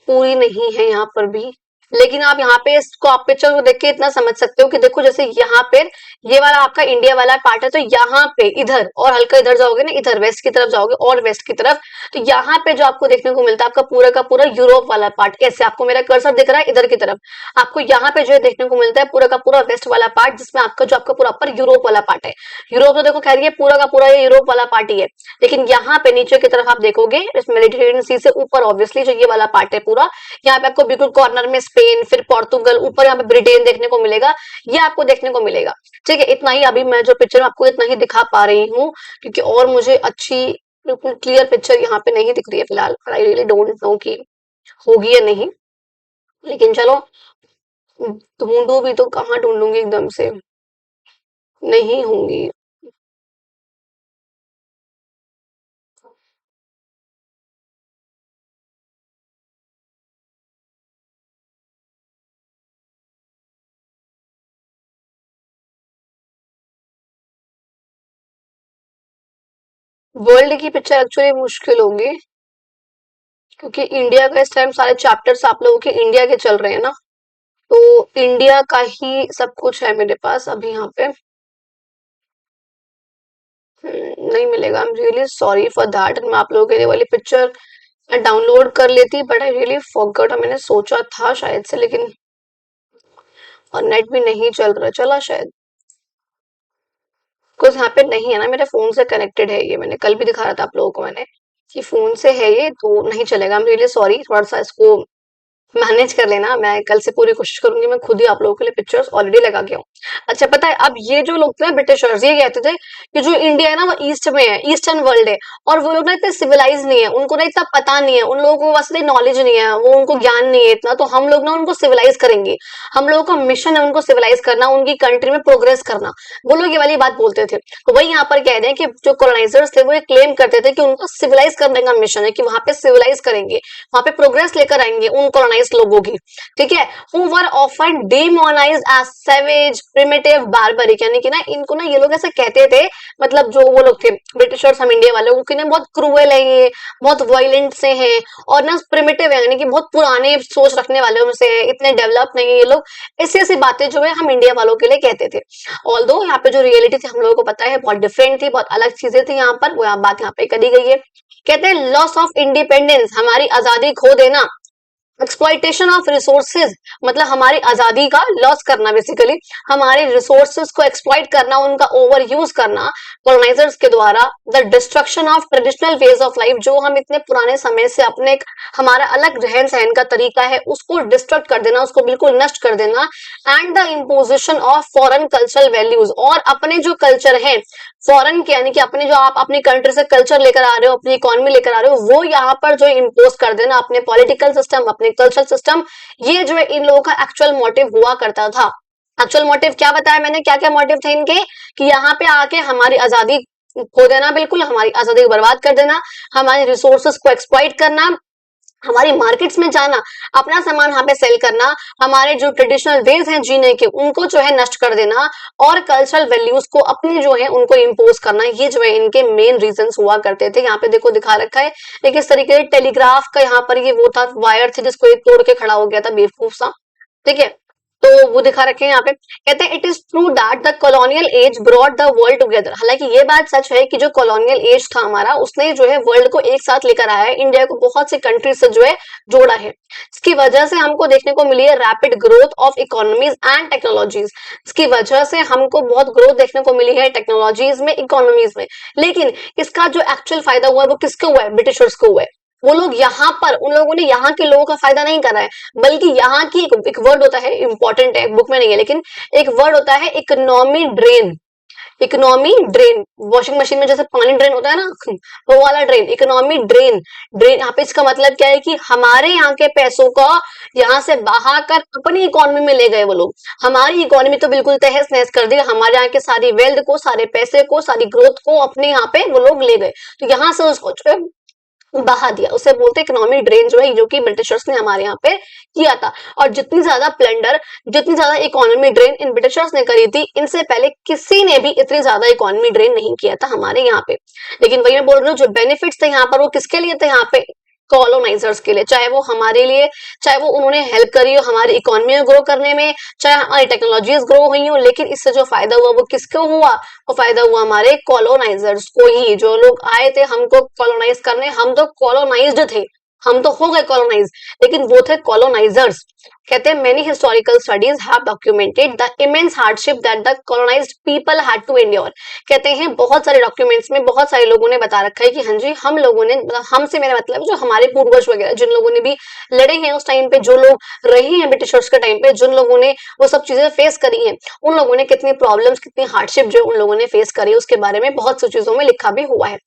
पूरी नहीं है यहाँ पर भी, लेकिन आप यहाँ पे इसको आप पिक्चर को देख के इतना समझ सकते हो कि देखो जैसे यहाँ पे ये वाला आपका इंडिया वाला पार्ट है, तो यहाँ पे इधर और हल्का इधर जाओगे ना, इधर वेस्ट की तरफ जाओगे और वेस्ट की तरफ, तो यहाँ पे जो आपको देखने को मिलता है आपका पूरा का पूरा यूरोप वाला पार्ट। कैसे आपको मेरा कर्सर दिख रहा है इधर की तरफ, आपको यहाँ पे जो है देखने को मिलता है पूरा का पूरा वेस्ट वाला पार्ट, जिसमें आपका जो आपका पूरा ऊपर यूरोप वाला पार्ट है। यूरोप तो देखो खैर ये पूरा का पूरा ये यूरोप वाला पार्ट ही है, लेकिन यहाँ पे नीचे की तरफ आप देखोगे इस मेडिटेरेनियन सी से ऊपर ऑब्वियसली जो ये वाला पार्ट है पूरा, यहाँ पे आपको बिल्कुल कॉर्नर में स्पेन, फिर पोर्तुगल, ऊपर यहाँ पे ब्रिटेन देखने को मिलेगा, ये आपको देखने को मिलेगा। ठीक है, इतना ही अभी मैं जो पिक्चर आपको इतना ही दिखा पा रही हूँ, क्योंकि और मुझे अच्छी बिल्कुल क्लियर पिक्चर यहाँ पे नहीं दिख रही है फिलहाल। आई रियली डोंट नो कि होगी या नहीं, लेकिन चलो ढूंढू भी तो कहाँ ढूंढूंगी एकदम से, नहीं होंगी। वर्ल्ड की पिक्चर एक्चुअली मुश्किल होगी, क्योंकि इंडिया का इस टाइम सारे चैप्टर्स आप लोगों के इंडिया के चल रहे हैं ना, तो इंडिया का ही सब कुछ है मेरे पास अभी यहाँ पे। नहीं मिलेगा, I am really sorry for that. मैं आप लोगों के लिए वाली पिक्चर डाउनलोड कर लेती, बट आई रियली फॉरगॉट। मैंने सोचा था शायद से, लेकिन और नेट भी नहीं चल रहा चला शायद, कुछ यहाँ पे नहीं है ना, मेरे फोन से कनेक्टेड है ये, मैंने कल भी दिखा रहा था आप लोगों को मैंने कि फोन से है ये, तो नहीं चलेगा। आई एम रियली सॉरी, थोड़ा सा इसको मैनेज कर लेना। मैं कल से पूरी कोशिश करूंगी, मैं खुद ही आप लोगों के लिए पिक्चर्स ऑलरेडी लगा के हूँ। अच्छा पता है, अब ये जो लोग थे ब्रिटिशर्स, ये कहते थे कि जो इंडिया है ना वो ईस्ट में है, ईस्टर्न वर्ल्ड है, और वो लोग ना इतने सिविलाइज नहीं है, उनको ना इतना पता नहीं है, उन लोगों को बस नॉलेज नहीं है, वो उनको ज्ञान नहीं है इतना, तो हम लोग ना उनको सिविलाइज करेंगे। हम लोगों का मिशन है उनको सिविलाइज करना, उनकी कंट्री में प्रोग्रेस करना। वो लोग ये वाली बात बोलते थे, तो वही यहाँ पर कह रहे हैं कि जो कॉलोनाइजर्स थे वो ये क्लेम करते थे कि उनको सिविलाइज करने का मिशन है, कि वहां पे सिविलाइज करेंगे, वहां पे प्रोग्रेस लेकर आएंगे उन कॉलोनाइज लोगों की। ठीक है, who were often demonised as savage primitive barbaric, यानी कि ना इनको ना ये लोग ऐसे कहते थे, मतलब जो वो लोग थे ब्रिटिशर्स, हम इंडिया वाले, वो कि ना बहुत क्रूएल है ये, बहुत वायलेंट से हैं, और ना प्रिमिटिव है, यानी कि बहुत पुराने सोच रखने वाले से है, इतने डेवलप नहीं है ये लोग। ऐसी ऐसी बातें जो है हम इंडिया वालों के लिए कहते थे। ऑल्दो यहाँ पे जो रियलिटी थी हम लोगों को पता है बहुत डिफरेंट थी, बहुत अलग चीजें थी यहाँ पर, वो बात यहाँ पे करी गई है। कहते हैं लॉस ऑफ इंडिपेंडेंस, हमारी आजादी खो देना, एक्सप्लॉइटेशन ऑफ रिसोर्सेज, मतलब हमारी आजादी का लॉस करना, बेसिकली हमारे रिसोर्सेज को एक्सप्लॉइट करना, उनका ओवर यूज करना कॉलोनाइजर्स के द्वारा। The destruction of traditional ways of life, जो हम इतने पुराने समय से अपने हमारा अलग रहन सहन का तरीका है उसको डिस्ट्रक्ट कर देना, उसको बिल्कुल नष्ट कर देना। And the imposition of foreign cultural values, और अपने जो कल्चर है फॉरेन के, यानी कि अपने जो आप अपनी कंट्री से कल्चर लेकर आ रहे हो, अपनी इकोनॉमी लेकर आ रहे हो, वो यहाँ पर जो इम्पोज कर देना, अपने पॉलिटिकल सिस्टम, अपने कल्चरल सिस्टम, ये जो है इन लोगों का एक्चुअल मोटिव हुआ करता था। एक्चुअल मोटिव क्या बताया मैंने, क्या क्या मोटिव थे इनके, कि यहाँ पे आके हमारी आजादी खो देना, बिल्कुल हमारी आजादी को बर्बाद कर देना, हमारे रिसोर्सेस को एक्सप्लॉइट करना, हमारी मार्केट्स में जाना, अपना सामान वहां पे सेल करना, हमारे जो ट्रेडिशनल वेज हैं जीने के उनको जो है नष्ट कर देना, और कल्चरल वैल्यूज को अपनी जो है उनको इम्पोज करना, ये जो है इनके मेन रीजंस हुआ करते थे। यहाँ पे देखो दिखा रखा है एक इस तरीके से टेलीग्राफ का, यहाँ पर ये वो था वायर थे जिसको ये तोड़ के खड़ा हो गया था बेवकूफ सा। ठीक है, तो वो दिखा रखे हैं यहाँ पे। कहते हैं it is true that the colonial age brought the world together, हालांकि ये बात सच है कि जो कॉलोनियल एज था हमारा, उसने जो है वर्ल्ड को एक साथ लेकर आया है, इंडिया को बहुत सी कंट्रीज से जो है जोड़ा है। इसकी वजह से हमको देखने को मिली है rapid growth of economies and technologies, इसकी वजह से हमको बहुत ग्रोथ देखने को मिली है टेक्नोलॉजीज में, इकोनॉमीज में। लेकिन इसका जो एक्चुअल फायदा हुआ है वो किसको हुआ है, ब्रिटिशर्स को हुआ है। वो लोग यहाँ पर, उन लोगों ने यहाँ के लोगों का फायदा नहीं करा है, बल्कि यहाँ की एक वर्ड होता है, इंपॉर्टेंट है, बुक में नहीं है लेकिन, एक वर्ड होता है economy drain. Economy drain, washing machine में जैसे पानी ड्रेन होता है ना, वो वाला ड्रेन, इकोनॉमी ड्रेन। ड्रेन यहाँ पे इसका मतलब क्या है कि हमारे यहाँ के पैसों को यहाँ से बहा कर अपनी इकोनॉमी में ले गए वो लोग। हमारी इकोनॉमी तो बिल्कुल तहस नहस कर दी, हमारे यहाँ के सारी वेल्थ को, सारे पैसे को, सारी ग्रोथ को अपने यहाँ पे वो लोग ले गए। तो यहाँ से उसको जो है बहा दिया, उसे बोलते हैं इकोनॉमिक ड्रेन, जो है जो कि ब्रिटिशर्स ने हमारे यहाँ पे किया था। और जितनी ज्यादा प्लंडर, जितनी ज्यादा इकोनॉमी ड्रेन इन ब्रिटिशर्स ने करी थी, इनसे पहले किसी ने भी इतनी ज्यादा इकोनॉमी ड्रेन नहीं किया था हमारे यहाँ पे। लेकिन वही मैं बोल रही हूँ, जो बेनिफिट्स थे यहाँ पर वो किसके लिए थे, यहाँ पे कॉलोनाइजर्स के लिए। चाहे वो हमारे लिए, चाहे वो उन्होंने हेल्प करी हो हमारी इकोनॉमी को ग्रो करने में, चाहे हमारी टेक्नोलॉजीज ग्रो हुई हो, लेकिन इससे जो फायदा हुआ वो किसको हुआ, वो फायदा हुआ हमारे कॉलोनाइजर्स को ही। जो लोग आए थे हमको कॉलोनाइज करने, हम तो कॉलोनाइज्ड थे, हम तो हो गए कॉलोनाइज, लेकिन वो थे कॉलोनाइजर्स। कहते हैं many historical studies have documented the immense hardship that the colonized people had to endure. कहते हैं बहुत सारे डॉक्यूमेंट्स में बहुत सारे लोगों ने बता रखा है कि हाँ जी, हम लोगों ने, मतलब हमसे मेरा मतलब जो हमारे पूर्वज वगैरह जिन लोगों ने भी लड़े हैं उस टाइम पे, जो लोग रहे हैं ब्रिटिशर्स के टाइम पे, जिन लोगों ने वो सब चीजें फेस करी हैं, उन लोगों ने कितनी प्रॉब्लम्स, कितनी हार्डशिप जो उन लोगों ने फेस करी है, उसके बारे में बहुत सी चीजों में लिखा भी हुआ है।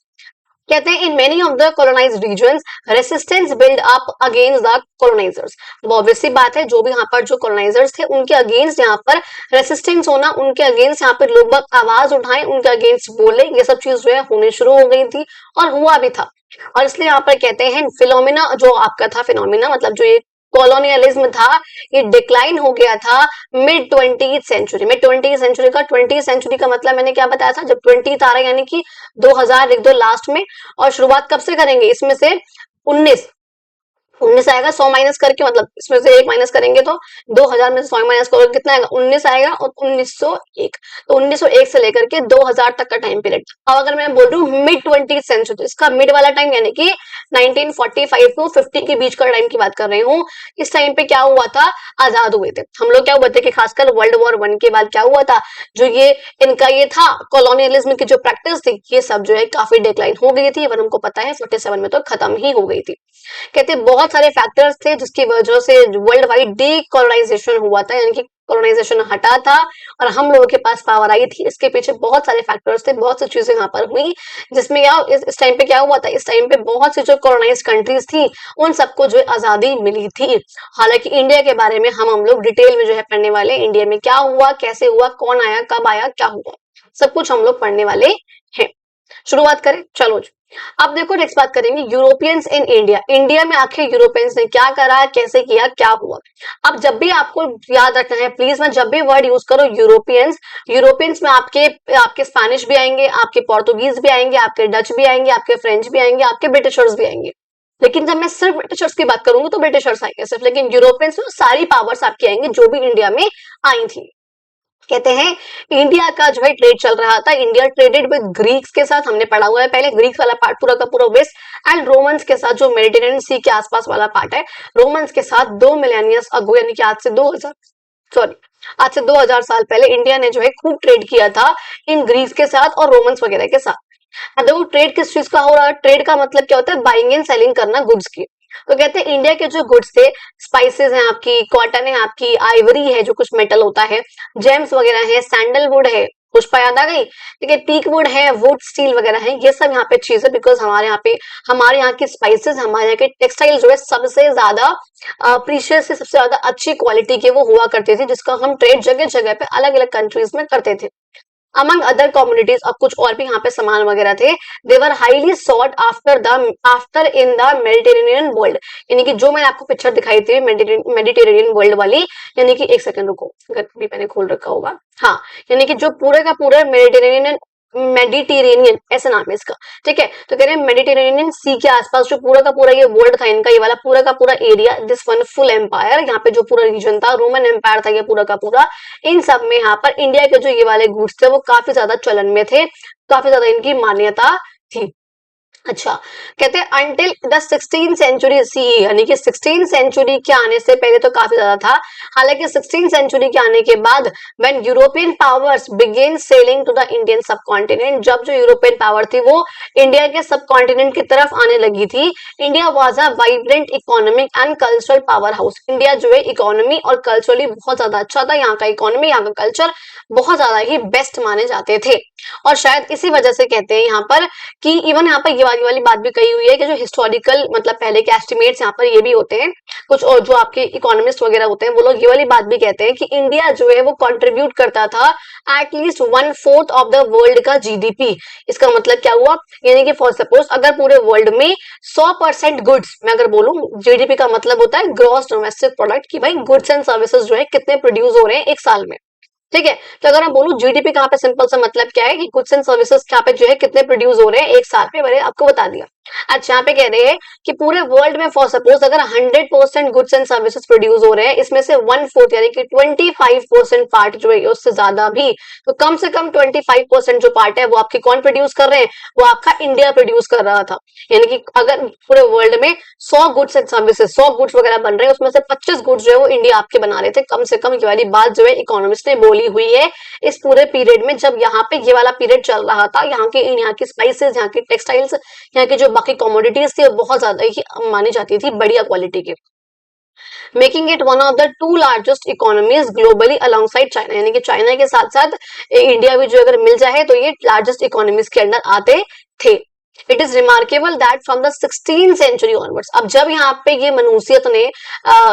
कहते हैं in many of the colonized regions resistance build up against the colonizers. तो ऑब्वियसली बात है, जो भी यहाँ पर जो कॉलोनाइजर्स थे उनके अगेंस्ट यहाँ पर रेसिस्टेंस होना, उनके अगेंस्ट यहाँ पर लोग आवाज उठाएं, उनके अगेंस्ट बोले, ये सब चीज जो है होने शुरू हो गई थी और हुआ भी था। और इसलिए यहाँ पर कहते हैं फिनोमिना जो आपका था, फिनोमिना मतलब जो ये कॉलोनियलिज्म था, ये डिक्लाइन हो गया था मिड 20th सेंचुरी में। 20th सेंचुरी का, 20th सेंचुरी का मतलब मैंने क्या बताया था, जब 20th आ रहा है यानी कि 2000 लिख दो लास्ट में, और शुरुआत कब से करेंगे, इसमें से 19 19 आएगा, 100 माइनस करके, मतलब इसमें से 1 माइनस करेंगे तो 2000 में से 100 माइनस करोगे कितना आएगा, 19 आएगा, और 1901, तो 1901 से लेकर के 2000 तक का टाइम पीरियड। अब अगर मैं बोल रही हूँ मिड 20th सेंचुरी, तो इसका मिड वाला टाइम यानी कि 1945 टू 50 के बीच का टाइम की बात कर रही हूँ। इस टाइम पे क्या हुआ था, आजाद हुए थे हम लोग। क्या हुआ था कि खासकर वर्ल्ड वॉर 1 के बाद क्या हुआ था, जो ये इनका ये था कॉलोनियलिज्म की जो प्रैक्टिस थी, ये सब जो है काफी डिक्लाइन हो गई थी। इवन हमको पता है 47 में तो खत्म ही हो गई थी। कहते बहुत सारे फैक्टर्स थे जिसकी वजह से वर्ल्ड वाइड डीकोलोनाइजेशन हुआ था, यानी कि कॉलोनाइजेशन हटा था और हम लोगों के पास पावर आई थी। इसके पीछे बहुत सारे फैक्टर्स थे, बहुत सी चीजें यहाँ पर हुई, जिसमें क्या इस टाइम पे क्या हुआ था, इस टाइम पे बहुत सी जो कॉलोनाइज कंट्रीज थी उन सबको जो है आजादी मिली थी। हालांकि इंडिया के बारे में हम लोग डिटेल में जो है पढ़ने वाले, इंडिया में क्या हुआ, कैसे हुआ, कौन आया, कब आया, क्या हुआ, सब कुछ हम लोग पढ़ने वाले हैं। शुरुआत करें, चलो जी। अब देखो नेक्स्ट बात करेंगे यूरोपियंस इन इंडिया। इंडिया में आखिर यूरोपियंस ने क्या करा, कैसे किया, क्या हुआ। अब जब भी आपको याद रखना है प्लीज, मैं जब भी वर्ड यूज करो यूरोपियंस, यूरोपियंस में आपके आपके स्पेनिश भी आएंगे, आपके पोर्तुगीज भी आएंगे, आपके डच भी आएंगे, आपके फ्रेंच भी आएंगे, आपके ब्रिटिशर्स भी आएंगे। लेकिन जब मैं सिर्फ ब्रिटिशर्स की बात करूंगी तो ब्रिटिशर्स आएंगे सिर्फ, लेकिन यूरोपियंस में सारी पावर्स आपकी आएंगी जो भी इंडिया में आई थी। कहते हैं इंडिया का जो है ट्रेड चल रहा था, इंडिया ट्रेडेड विद ग्रीक्स के साथ, हमने पढ़ा हुआ है पहले, ग्रीक्स वाला पार्ट पूरा का पूरा वेस्ट, एंड रोमन्स के साथ जो मेडिटेरेनियन सी के आसपास वाला पार्ट है, रोमन्स के साथ 2 मिलेनियस अगो, यानी कि आज से 2000 साल पहले इंडिया ने जो है खूब ट्रेड किया था इन ग्रीक्स के साथ और रोमन्स वगैरह के साथ। देखो ट्रेड किस चीज का हो रहा है, ट्रेड का मतलब क्या होता है, बाइंग एंड सेलिंग करना गुड्स की। तो कहते हैं इंडिया के जो गुड्स थे, स्पाइसेस हैं आपकी, कॉटन है आपकी, आइवरी है जो कुछ मेटल होता है, जेम्स वगैरह है, सैंडलवुड है, पुष्पा याद आ गई, ठीक है, टीक वुड है, वुड स्टील वगैरह है, ये सब यहाँ पे चीज है। बिकॉज हमारे यहाँ की स्पाइसेस, हमारे यहाँ के टेक्सटाइल जो है सबसे ज्यादा प्रीशियस से, सबसे ज्यादा अच्छी क्वालिटी के वो हुआ करते थे, जिसका हम ट्रेड जगह जगह पे अलग अलग कंट्रीज में करते थे। अमंग अदर कम्युनिटीज, अब कुछ और भी यहाँ पे सामान वगैरह थे, they were highly sought after in the Mediterranean world. यानी कि जो मैंने आपको पिक्चर दिखाई थी मेडिटेरेनियन वर्ल्ड वाली, यानी कि एक सेकंड रुको, अगर भी मैंने खोल रखा होगा, हाँ, यानी कि जो पूरे का पूरा मेडिटेरेनियन ऐसा नाम है इसका, ठीक है। तो कह रहे हैं मेडिटेरेनियन सी के आसपास जो पूरा का पूरा ये वर्ल्ड था इनका, ये वाला पूरा का पूरा area, this one full empire, यहाँ पे जो पूरा रीजन था रोमन एम्पायर था ये पूरा का पूरा, इन सब में यहाँ पर इंडिया के जो ये वाले गुड्स थे वो काफी ज्यादा चलन में थे, काफी ज्यादा इनकी मान्यता थी। अच्छा, कहते हैं अंटिल द 16 सेंचुरी सीई, यानी कि 16 सेंचुरी के आने से पहले तो काफी ज्यादा था। हालांकि 16 सेंचुरी के आने के बाद when European powers began sailing to the Indian subcontinent, जब जो यूरोपियन पावर थी वो इंडिया के सब कॉन्टिनेंट की तरफ आने लगी थी, India was a vibrant economic and cultural power house. India जो है इकोनॉमी और कल्चरली बहुत ज्यादा अच्छा था। यहाँ का इकोनॉमी, यहाँ का कल्चर बहुत ज्यादा ही बेस्ट माने जाते थे। और शायद इसी वजह से कहते हैं यहाँ पर कि इवन यहाँ पर ये वाली बात भी कही हुई है कि जो हिस्टोरिकल मतलब पहले के एस्टिमेट्स यहाँ पर ये भी होते हैं, कुछ और जो आपके इकोनॉमिस्ट वगैरह होते हैं वो लोग ये वाली बात भी कहते हैं कि इंडिया जो है वो कंट्रीब्यूट करता था एटलीस्ट 1/4 ऑफ द वर्ल्ड का जीडीपी। इसका मतलब क्या हुआ, यानी कि फॉर सपोज अगर पूरे वर्ल्ड में 100% गुड्स, मैं अगर बोलूं जीडीपी का मतलब होता है ग्रॉस डोमेस्टिक प्रोडक्ट, की भाई गुड्स एंड सर्विसेज जो है कितने प्रोड्यूस हो रहे हैं एक साल में, ठीक है। तो अगर मैं बोलूं जीडीपी कहाँ पे, सिंपल सा मतलब क्या है कि गुड्स एंड सर्विसेज कहाँ पे जो है कितने प्रोड्यूस हो रहे हैं एक साल में, मैंने आपको बता दिया। अच्छा, यहाँ पे कह रहे हैं कि पूरे वर्ल्ड में फॉर सपोज अगर 100% गुड्स एंड सर्विसेज प्रोड्यूस हो रहे हैं, इसमें से 1/4 यानी कि 25% पार्ट जो है उससे ज्यादा भी, तो कम से कम 25% जो पार्ट है वो आपके कौन प्रोड्यूस कर रहे हैं, वो आपका इंडिया प्रोड्यूस कर रहा था। यानी कि अगर पूरे वर्ल्ड में 100 गुड्स एंड सर्विसेज 100 गुड्स वगैरह बन रहे हैं, उसमें से 25 गुड्स जो है वो इंडिया आपके बना रहे थे कम से कम। ये वाली बात जो है इकोनॉमिस्ट ने बोली हुई है इस पूरे पीरियड में, जब यहाँ पे ये वाला पीरियड चल रहा था। यहाँ की स्पाइसेस, यहाँ की टेक्सटाइल्स, यहाँ की जो बाकी कमोडिटीज थी बहुत ज्यादा ही मानी जाती थी, बढ़िया क्वालिटी की, making it one of the 2 largest economies globally alongside China. यानी कि चाइना के साथ साथ इंडिया भी जो अगर मिल जाए तो ये लार्जेस्ट इकोनॉमीज के अंदर आते थे। It is remarkable that from the 16 century onwards, अब जब यहाँ पे ये मनुष्यत ने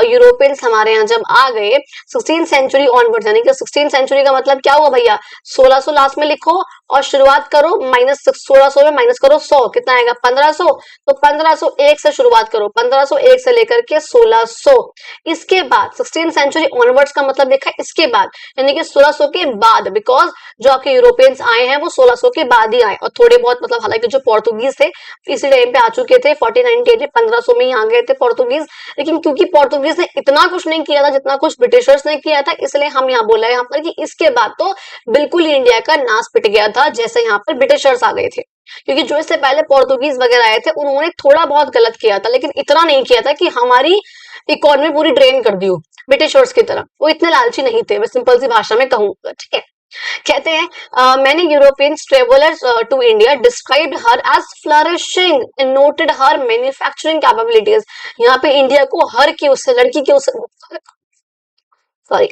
यूरोपियंस हमारे यहाँ जब आ गए 16 सेंचुरी ऑनवर्ड्स, यानी कि 16 सेंचुरी का मतलब क्या हुआ भैया, 1600 लास्ट में लिखो और शुरुआत करो माइनस 1600 में माइनस करो 100, कितना आएगा 1500, तो 1501 से शुरुआत करो, 1501 से लेकर के 1600, इसके बाद 16 सेंचुरी ऑनवर्ड्स का मतलब देखा इसके बाद, यानी कि 1600 के बाद, बिकॉज जो आपके यूरोपियंस आए हैं वो 1600 के बाद ही आए, और थोड़े बहुत मतलब हालांकि जो पोर्तुगीज थे इसी टाइम पे आ चुके थे, 1498 1500 में ही आ गए थे पोर्तुगीज, लेकिन क्योंकि पोर्तुगीज ने इतना कुछ नहीं किया था जितना कुछ ब्रिटिशर्स ने किया था, इसलिए हम यहाँ बोला है यहाँ पर कि इसके बाद तो बिल्कुल ही इंडिया का नाश पिट गया था जैसे यहाँ पर ब्रिटिशर्स आ गए थे। क्योंकि जो इससे पहले पोर्तुगीज वगैरह आए थे उन्होंने थोड़ा बहुत गलत किया था, लेकिन इतना नहीं किया था कि हमारी इकोनॉमी पूरी ड्रेन कर दी हो ब्रिटिशर्स की तरह, वो इतने लालची नहीं थे, मैं सिंपल सी भाषा में कहूंगा, ठीक है। कहते हैं many European travellers to India described her as flourishing and noted her manufacturing capabilities. यहाँ पे इंडिया को हर की उससे लड़की के उससे सॉरी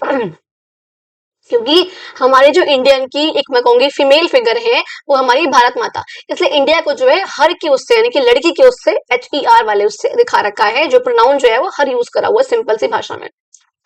क्योंकि हमारे जो इंडियन की एक मैं कहूंगी फीमेल फिगर है वो हमारी भारत माता, इसलिए इंडिया को जो है हर की उससे यानी कि लड़की के उससे HER वाले उससे दिखा रखा है, जो प्रोनाउन जो है वो हर यूज करा हुआ है सिंपल सी भाषा में।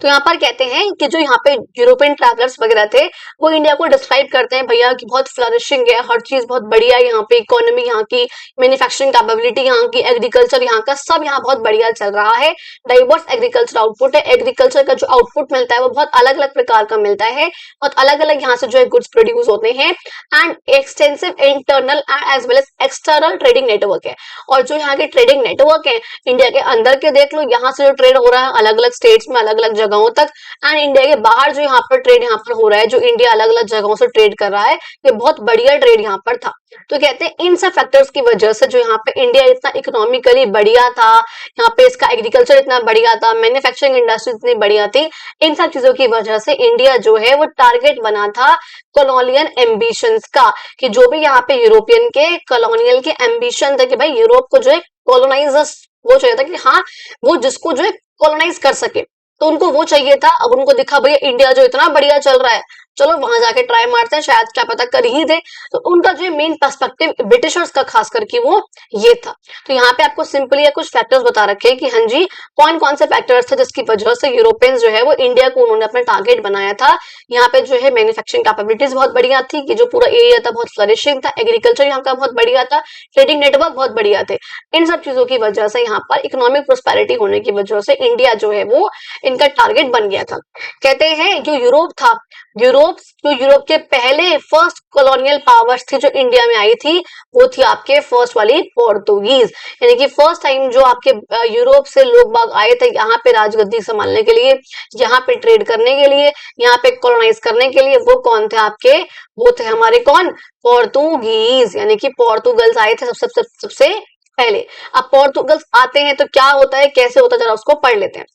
तो यहाँ पर कहते हैं कि जो यहाँ पे यूरोपियन ट्रैवलर्स वगैरह थे वो इंडिया को डिस्क्राइब करते हैं भैया कि बहुत फ्लरिशिंग है, हर चीज बहुत बढ़िया है, यहाँ पे इकोनॉमी, यहाँ की मैन्युफैक्चरिंग कैपेबिलिटी, यहाँ की एग्रीकल्चर, यहाँ का सब यहाँ बहुत बढ़िया चल रहा है। डाइवर्स एग्रीकल्चर आउटपुट है, एग्रीकल्चर का जो आउटपुट मिलता है वो बहुत अलग अलग प्रकार का मिलता है, बहुत अलग अलग यहाँ से जो है गुड्स प्रोड्यूस होते हैं, and extensive internal as well as external trading network है। और जो यहाँ के ट्रेडिंग नेटवर्क है इंडिया के अंदर के देख लो, यहाँ से जो ट्रेड हो रहा है अलग अलग स्टेट्स में अलग अलग जगहों तक, एंड इंडिया के बाहर जो यहाँ पर ट्रेड यहाँ पर हो रहा है, जो इंडिया अलग अलग जगहों से ट्रेड कर रहा है, ये बहुत बढ़िया ट्रेड यहाँ पर था। तो कहते हैं इन सब फैक्टर्स की वजह से जो यहाँ पे इंडिया इतना इकोनॉमिकली बढ़िया था, यहाँ पे इसका एग्रीकल्चर इतना बढ़िया था, मैन्युफैक्चरिंग इंडस्ट्री इतनी बढ़िया थी, इन सब चीजों की वजह से इंडिया जो है वो टारगेट बना था कॉलोनियल एम्बिशंस का, कि जो भी यहाँ पे यूरोपियन के कॉलोनियल के एम्बिशन थे कि भाई यूरोप को जो है कॉलोनाइजर्स वो चाहिए था कि हाँ वो जिसको जो है कॉलोनाइज कर सके, तो उनको वो चाहिए था। अब उनको दिखा भैया इंडिया जो इतना बढ़िया चल रहा है, चलो वहां जाके ट्राई मारते हैं, शायद क्या पता कर ही दे। तो उनका जो मेन पर्सपेक्टिव ब्रिटिशर्स का खास करके वो ये था। तो यहाँ पे आपको सिंपली कुछ फैक्टर्स बता रखे हैं कि हाँ जी कौन कौन से फैक्टर्स थे जिसकी वजह से यूरोपियंस जो है वो इंडिया को उन्होंने अपना टारगेट बनाया था। यहाँ पे जो है मैन्युफैक्चरिंग कैपेबिलिटीज बहुत बढ़िया थी, कि जो पूरा एरिया था बहुत फ्लरिशिंग था, एग्रीकल्चर यहाँ का बहुत बढ़िया था, ट्रेडिंग नेटवर्क बहुत बढ़िया थे। इन सब चीजों की वजह से यहाँ पर इकोनॉमिक प्रोस्पेरिटी होने की वजह से इंडिया जो है वो इनका टारगेट बन गया था। कहते हैं जो यूरोप था, यूरोप यूरोप, जो यूरोप के पहले फर्स्ट कॉलोनियल पावर्स थी जो इंडिया में आई थी, वो थी आपके फर्स्ट वाली पोर्तुगीज। यानी कि फर्स्ट टाइम जो आपके यूरोप से लोग बाग आए थे यहाँ पे राजगद्दी संभालने के लिए, यहाँ पे ट्रेड करने के लिए, यहाँ पे कॉलोनाइज करने के लिए, वो कौन थे आपके, वो थे हमारे कौन, पोर्तुगीज। यानी कि पोर्तुगल्स आए थे सबसे पहले। अब पोर्तुगल्स आते हैं तो क्या होता है, कैसे होता है, जरा उसको पढ़ लेते हैं।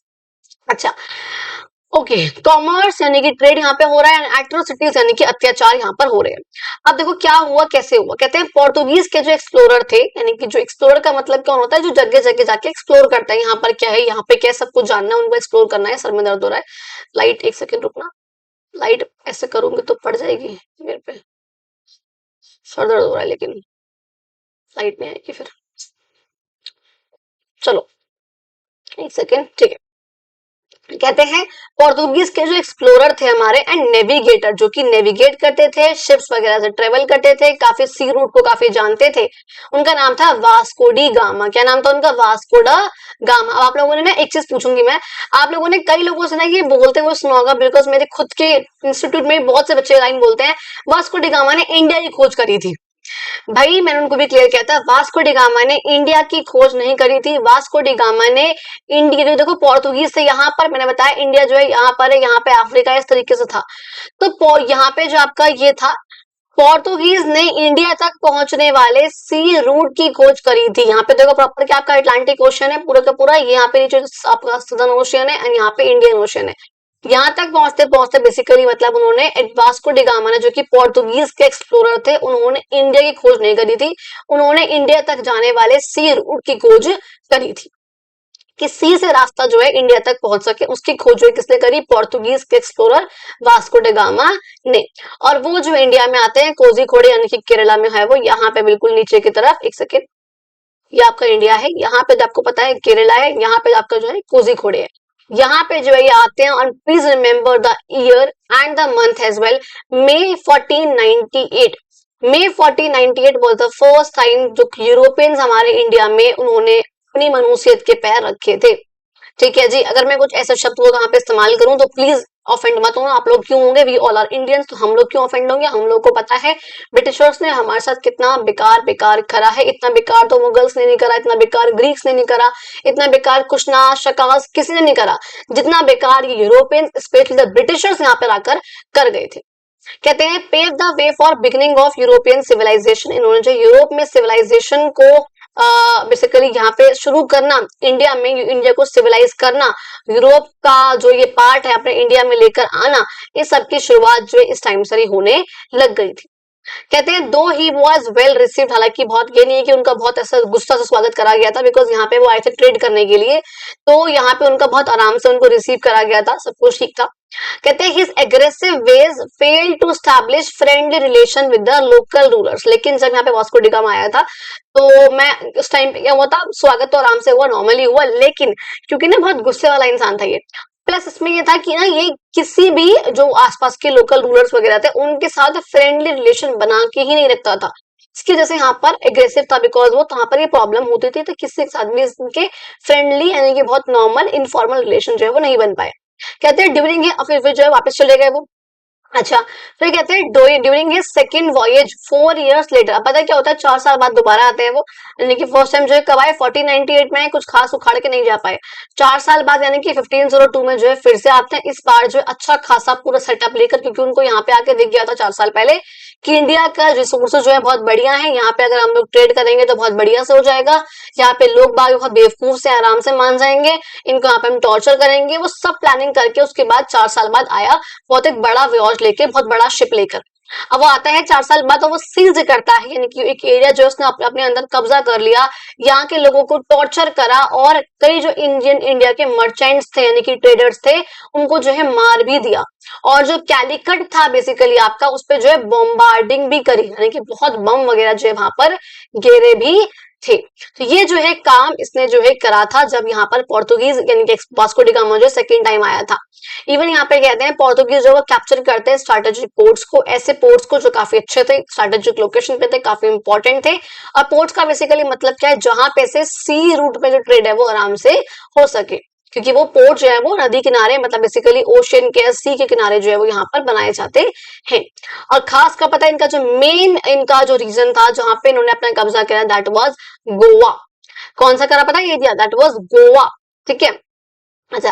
अच्छा, ओके, कॉमर्स यानी कि ट्रेड यहाँ पे हो रहा है, एट्रोसिटीज यानी कि अत्याचार यहाँ पर हो रहे हैं। अब देखो क्या हुआ, कैसे हुआ। कहते हैं पोर्तुगीज के जो एक्सप्लोरर थे, यानी कि जो एक्सप्लोरर का मतलब कौन होता है, जो जगह जगह जाके एक्सप्लोर करता है, यहाँ पर क्या है, यहाँ पे क्या, सब कुछ जानना है, उनको एक्सप्लोर करना है। सर में दर्द हो रहा है, लाइट एक सेकेंड रुकना, लाइट ऐसे करूंगी तो पड़ जाएगी मेरे पे, सर दर्द हो रहा है, लेकिन लाइट नहीं आएगी फिर, चलो एक सेकेंड, ठीक है। कहते हैं पोर्तुगीज के जो एक्सप्लोरर थे हमारे एंड नेविगेटर, जो कि नेविगेट करते थे, शिप्स वगैरह से ट्रेवल करते थे, काफी सी रूट को काफी जानते थे, उनका नाम था वास्को डी गामा। क्या नाम था उनका, वास्को डा गामा। अब आप लोगों ने ना एक चीज पूछूंगी मैं, आप लोगों ने कई लोगों से ना ये बोलते हुए सुना होगा, बिकॉज मेरे खुद के इंस्टीट्यूट में बहुत से बच्चे लाइन बोलते हैं, वास्को डी गामा ने इंडिया की खोज करी थी। भाई मैंने उनको भी क्लियर किया था, वास्को डी गामा ने इंडिया की खोज नहीं करी थी। वास्को डी गामा ने इंडिया, जो देखो पोर्तुगीज से यहाँ पर, मैंने बताया इंडिया जो है यहाँ पर है, यहाँ पे अफ्रीका इस तरीके से था, तो यहाँ पे जो आपका ये था, पोर्तुगीज ने इंडिया तक पहुंचने वाले सी रूट की खोज करी थी। यहाँ पे देखो प्रॉपर क्या आपका अटलांटिक ओशन है पूरा का पूरा, यहाँ पे नीचे आपका सदर्न ओशियन है एंड यहाँ पे इंडियन ओशन है। यहाँ तक पहुंचते पहुंचते बेसिकली मतलब उन्होंने वास्को डी गामा ने, जो कि पोर्तुगीज के एक्सप्लोरर थे, उन्होंने इंडिया की खोज नहीं करी थी, उन्होंने इंडिया तक जाने वाले सी रूट की खोज करी थी, कि सी से रास्ता जो है इंडिया तक पहुंच सके, उसकी खोज किसने करी, पोर्तुगीज के एक्सप्लोरर वास्को डी गामा ने। और वो जो इंडिया में आते हैं कोझिकोड यानी कि केरला में है वो, यहाँ पे बिल्कुल नीचे की तरफ, एक सेकेंड, ये आपका इंडिया है, यहाँ पे आपको पता है केरला है, यहाँ पे आपका जो है कोझिकोड है, यहाँ पे जो है ये आते हैं। और please remember the year and the month as well, May 1498, May 1498 was the first time जो यूरोपियंस हमारे इंडिया में उन्होंने अपनी मनुष्यत के पैर रखे थे। ठीक है जी, अगर मैं कुछ ऐसे शब्द को यहाँ पे इस्तेमाल करूं तो प्लीज ऑफेंड मत होना, आप लोग क्यों होंगे, वी ऑल आर इंडियंस, तो हम लोग क्यों ऑफेंड होंगे, हम लोग को पता है ब्रिटिशर्स ने हमारे साथ कितना बेकार बेकार करा है। इतना बेकार तो मुगल्स ने नहीं करा, इतना बेकार ग्रीक्स ने नहीं करा, इतना बेकार कुशना शकास किसी ने नहीं करा, जितना बेकार ये यूरोपियंस स्पेशली द ब्रिटिशर्स यहाँ पर आकर कर गए थे। कहते हैं pave the way for beginning of European civilization, इन्होंने जो यूरोप में सिविलाइजेशन को बेसिकली यहाँ पे शुरू करना, इंडिया में इंडिया को सिविलाइज करना, यूरोप का जो ये पार्ट है अपने इंडिया में लेकर आना, ये सब की शुरुआत जो इस टाइम से ही होने लग गई थी। कहते हैं दो ही वॉज वेल रिसीव्ड, हालांकि बहुत ये नहीं है कि उनका बहुत ऐसा गुस्सा से स्वागत करा गया था, बिकॉज यहाँ पे वो आए थे ट्रेड करने के लिए, तो यहाँ पे उनका बहुत आराम से उनको रिसीव करा गया था, सब कुछ ठीक था। कहते हैं his aggressive ways failed to establish friendly relation with the local rulers, लेकिन जब यहाँ पे वास्को डी गामा आया था तो मैं उस टाइम पे क्या हुआ था, स्वागत तो आराम से हुआ, नॉर्मली हुआ, लेकिन क्योंकि ना बहुत गुस्से वाला इंसान था ये, प्लस इसमें ये था कि ना ये किसी भी जो आसपास के लोकल रूलर्स वगैरह थे उनके साथ फ्रेंडली रिलेशन बना के ही नहीं रखता था, इसकी वजह से यहाँ पर एग्रेसिव था, बिकॉज वो वहां पर ये प्रॉब्लम होती थी, तो किसी के साथ भी इनके फ्रेंडली यानी कि बहुत नॉर्मल इनफॉर्मल रिलेशन जो है वो नहीं बन पाए। कहते हैं ड्यूरिंग फिर जो है वापस चले गए वो। अच्छा, फिर कहते हैं during his second voyage 4 years later, अब पता क्या होता है 4 साल बाद दोबारा आते हैं वो, यानी कि फर्स्ट टाइम जो है कब आए 1498 में, कुछ खास उखाड़ के नहीं जा पाए, 4 साल बाद यानी कि 1502 में जो है फिर से आते हैं, इस बार जो है अच्छा खासा पूरा सेटअप लेकर, क्योंकि उनको यहाँ पे आके दिख गया था 4 साल पहले कि इंडिया का रिसोर्सेज जो है बहुत बढ़िया है, यहाँ पे अगर हम लोग ट्रेड करेंगे तो बहुत बढ़िया से हो जाएगा, यहाँ पे लोग बाग बहुत बेवकूफ से आराम से मान जाएंगे, इनको यहाँ पे हम टॉर्चर करेंगे, वो सब प्लानिंग करके उसके बाद 4 साल बाद आया बहुत एक बड़ा व्योज लेके, बहुत बड़ा शिप लेकर। अब वो आता है 4 साल बाद और वो सीज करता है, यानी कि एक एरिया जो उसने अपने अंदर कब्जा कर लिया, यहाँ के लोगों को टॉर्चर करा और कई जो इंडिया के मर्चेंट्स थे यानी कि ट्रेडर्स थे उनको जो है मार भी दिया, और जो कैलिकट था बेसिकली आपका उस पे जो है बॉम्बार्डिंग भी करी, यानी कि बहुत बम वगैरह जो है वहां पर गिरे भी थे। तो ये जो है काम इसने जो है करा था जब यहाँ पर पोर्तुगीज यानी कि वास्को डी गामा जो सेकंड टाइम आया था। इवन यहाँ पे कहते हैं पोर्तुगीज जो वो कैप्चर करते हैं स्ट्रेटेजिक पोर्ट्स को, ऐसे पोर्ट्स को जो काफी अच्छे थे, स्ट्रेटेजिक लोकेशन पे थे, काफी इंपॉर्टेंट थे, और पोर्ट्स का बेसिकली मतलब क्या है, जहां पे से सी रूट पे जो ट्रेड है वो आराम से हो सके। क्योंकि वो पोर्ट जो है वो नदी किनारे मतलब बेसिकली ओशियन के सी के किनारे जो है वो यहाँ पर बनाए जाते हैं। और खास का पता है इनका जो मेन इनका जो रीजन था जहां पे इन्होंने अपना कब्जा किया दैट वाज गोवा। कौन सा करा पता है एरिया दैट वाज गोवा। ठीक है, अच्छा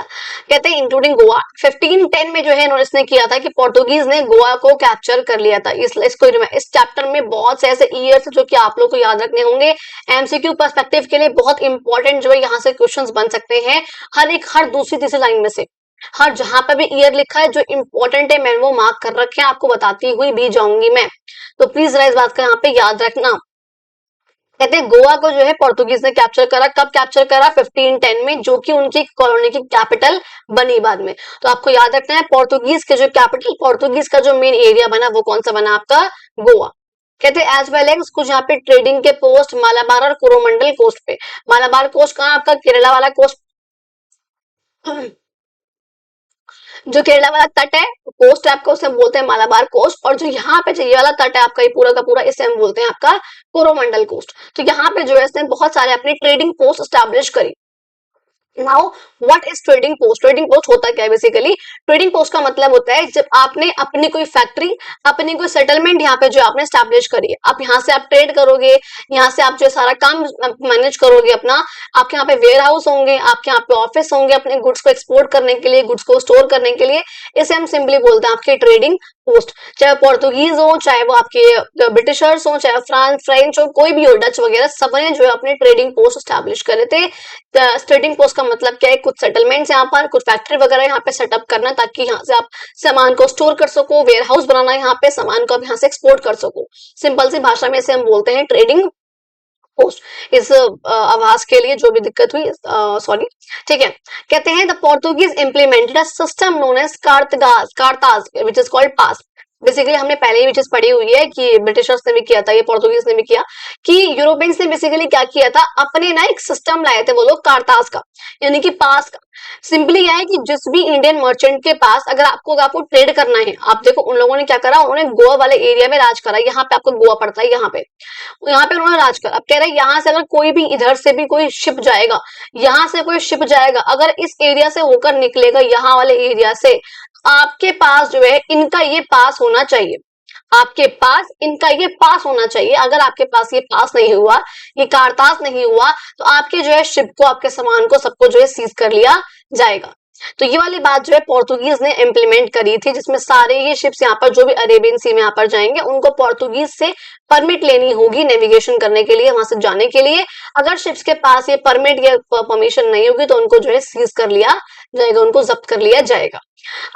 कहते हैं इंक्लूडिंग गोवा 1510 में जो है इन्होंने इसने किया था कि पोर्तुगीज ने गोवा को कैप्चर कर लिया था। इसको इस चैप्टर में बहुत से ऐसे ईयर्स जो कि आप लोग को याद रखने होंगे। एमसीक्यू पर्सपेक्टिव के लिए बहुत इंपॉर्टेंट जो है यहाँ से क्वेश्चंस बन सकते हैं हर दूसरी तीसरी लाइन में से। हर जहां पर भी ईयर लिखा है जो इंपॉर्टेंट है मैंने वो मार्क कर रखे हैं, आपको बताती हुई भी जाऊंगी मैं, तो प्लीज जरा इस बात का यहाँ पे याद रखना। कहते हैं गोवा को जो है पोर्तुगीज ने कैप्चर करा। कब कैप्चर करा? 1510 में, जो कि उनकी कॉलोनी की कैपिटल बनी बाद में। तो आपको याद रखना है पोर्तुगीज के जो कैपिटल, पोर्तुगीज का जो मेन एरिया बना वो कौन सा बना आपका? गोवा। कहते हैं एज वेल एज कुछ यहाँ पे ट्रेडिंग के पोस्ट मालाबार और कोरोमंडल कोस्ट पे। मालाबार कोस्ट कहाँ? आपका केरला वाला कोस्ट जो केरला वाला तट है कोस्ट है आपका, उसे हम बोलते हैं मालाबार कोस्ट। और जो यहाँ पे ये वाला तट है आपका ये पूरा का पूरा, इसे हम बोलते हैं आपका कोरोमंडल कोस्ट। तो यहाँ पे जो है इसने बहुत सारे अपनी ट्रेडिंग पोस्ट स्टैब्लिश करी। Now what is trading post? Trading post होता क्या है बेसिकली? ट्रेडिंग पोस्ट का मतलब होता है जब आपने अपनी कोई फैक्ट्री, अपनी कोई सेटलमेंट यहाँ पे जो आपने स्टैब्लिश करी है, आप यहाँ से आप ट्रेड करोगे, यहाँ से आप जो सारा काम मैनेज करोगे अपना, आपके यहाँ पे वेयर हाउस होंगे, आपके यहाँ पे ऑफिस होंगे अपने गुड्स को एक्सपोर्ट करने के लिए, गुड्स को स्टोर करने के लिए। इसे हम सिंपली बोलते हैं आपके ट्रेडिंग पोस्ट। चाहे पोर्तुगीज हो, चाहे वो आपके ब्रिटिशर्स हो, चाहे फ्रांस फ्रेंच हो, कोई भी हो, डच वगैरह, सबने जो है अपने ट्रेडिंग पोस्ट स्टैब्लिश करे थे। ट्रेडिंग पोस्ट का मतलब क्या है? कुछ सेटलमेंट्स यहाँ पर, कुछ फैक्ट्री वगैरह यहाँ पे सेटअप करना ताकि यहाँ से आप सामान को स्टोर कर सको, वेयर हाउस बनाना यहाँ पे, सामान को आप यहाँ से एक्सपोर्ट कर सको। सिंपल सी भाषा में इसे हम बोलते हैं ट्रेडिंग पोस्ट। इस आवाज के लिए जो भी दिक्कत हुई सॉरी। ठीक है, कहते हैं the Portuguese implemented a system known as cartaz which is called pass. Basically हमने पहले ही ये चीज पढ़ी हुई है कि ब्रिटिशर्स ने भी किया था, ये पोर्तुगीज ने भी किया, कि यूरोपियंस ने बेसिकली क्या किया था, अपने ना एक सिस्टम लाए थे वो लोग कार्ताज का, यानी कि पास का। सिंपली यह है कि जिस भी इंडियन मर्चेंट के पास अगर आपको ट्रेड करना है, आप देखो उन लोगों ने क्या करा, उन्होंने गोवा वाले एरिया में राज करा। यहाँ पे आपको गोवा पड़ता है, यहाँ पे उन्होंने राज करा। अब कह रहे हैं यहाँ से अगर कोई भी इधर से भी कोई शिप जाएगा, यहाँ से कोई शिप जाएगा, अगर इस एरिया से होकर निकलेगा यहाँ वाले एरिया से, आपके पास जो है इनका ये पास होना चाहिए, आपके पास इनका ये पास होना चाहिए। अगर आपके पास ये पास नहीं हुआ, ये कारतास नहीं हुआ, तो आपके जो है शिप को, आपके सामान को, सबको जो है सीज कर लिया जाएगा। तो ये वाली बात जो है पोर्तुगीज ने इम्प्लीमेंट करी थी, जिसमें सारे ये शिप्स यहाँ पर जो भी अरेबियन सी में यहाँ पर जाएंगे उनको पोर्तुगीज से परमिट लेनी होगी नेविगेशन करने के लिए, वहां से जाने के लिए। अगर शिप्स के पास ये परमिट या परमिशन नहीं होगी तो उनको जो है सीज कर लिया जाएगा, उनको जब्त कर लिया जाएगा।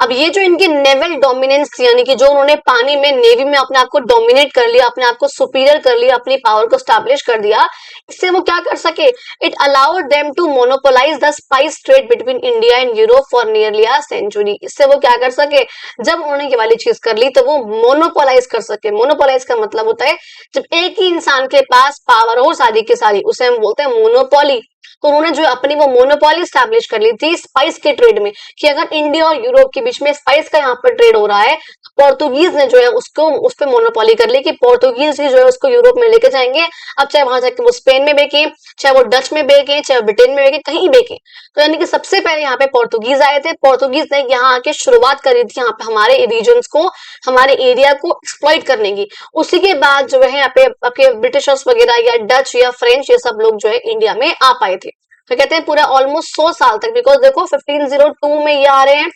अब ये जो इनकी नेवल डोमिनेंस थी, यानी कि जो उन्होंने पानी में, नेवी में अपने आप को डोमिनेट कर लिया, अपने आप को सुपीरियर कर लिया, अपनी पावर को स्टैब्लिश कर दिया, इससे वो क्या कर सके? It allowed them to monopolize the spice trade between India and Europe for nearly a century. इससे वो क्या कर सके? जब उन्होंने ये वाली चीज कर ली तो वो मोनोपोलाइज कर सके। मोनोपोलाइज का मतलब होता है जब एक ही इंसान के पास पावर हो सारी की सारी, उसे हम बोलते हैं मोनोपोली। तो उन्होंने जो अपनी वो मोनोपोली स्टैब्लिश कर ली थी स्पाइस के ट्रेड में, कि अगर इंडिया और यूरोप के बीच में स्पाइस का यहाँ पर ट्रेड हो रहा है, पोर्तुगीज ने जो है उसको उस पर मोनोपोली कर ली कि पोर्तुगीज ही जो है उसको यूरोप में लेके जाएंगे। अब चाहे वहां जाके वो स्पेन में बेचे, चाहे वो डच में बेचे, चाहे ब्रिटेन में बेचे, कहीं बेचे। तो यानी कि सबसे पहले यहाँ पे पोर्तुगीज आए थे, पोर्तुगीज ने यहाँ आके शुरुआत करी थी यहाँ पे हमारे रीजन्स को, हमारे एरिया को एक्सप्लॉइट करने की। उसी के बाद जो है यहाँ पे आपके ब्रिटिशर्स वगैरह या डच या फ्रेंच ये सब लोग जो है इंडिया में आ पाए थे। तो कहते हैं पूरा ऑलमोस्ट 100 साल तक, बिकॉज देखो 1502 में ये आ रहे हैं,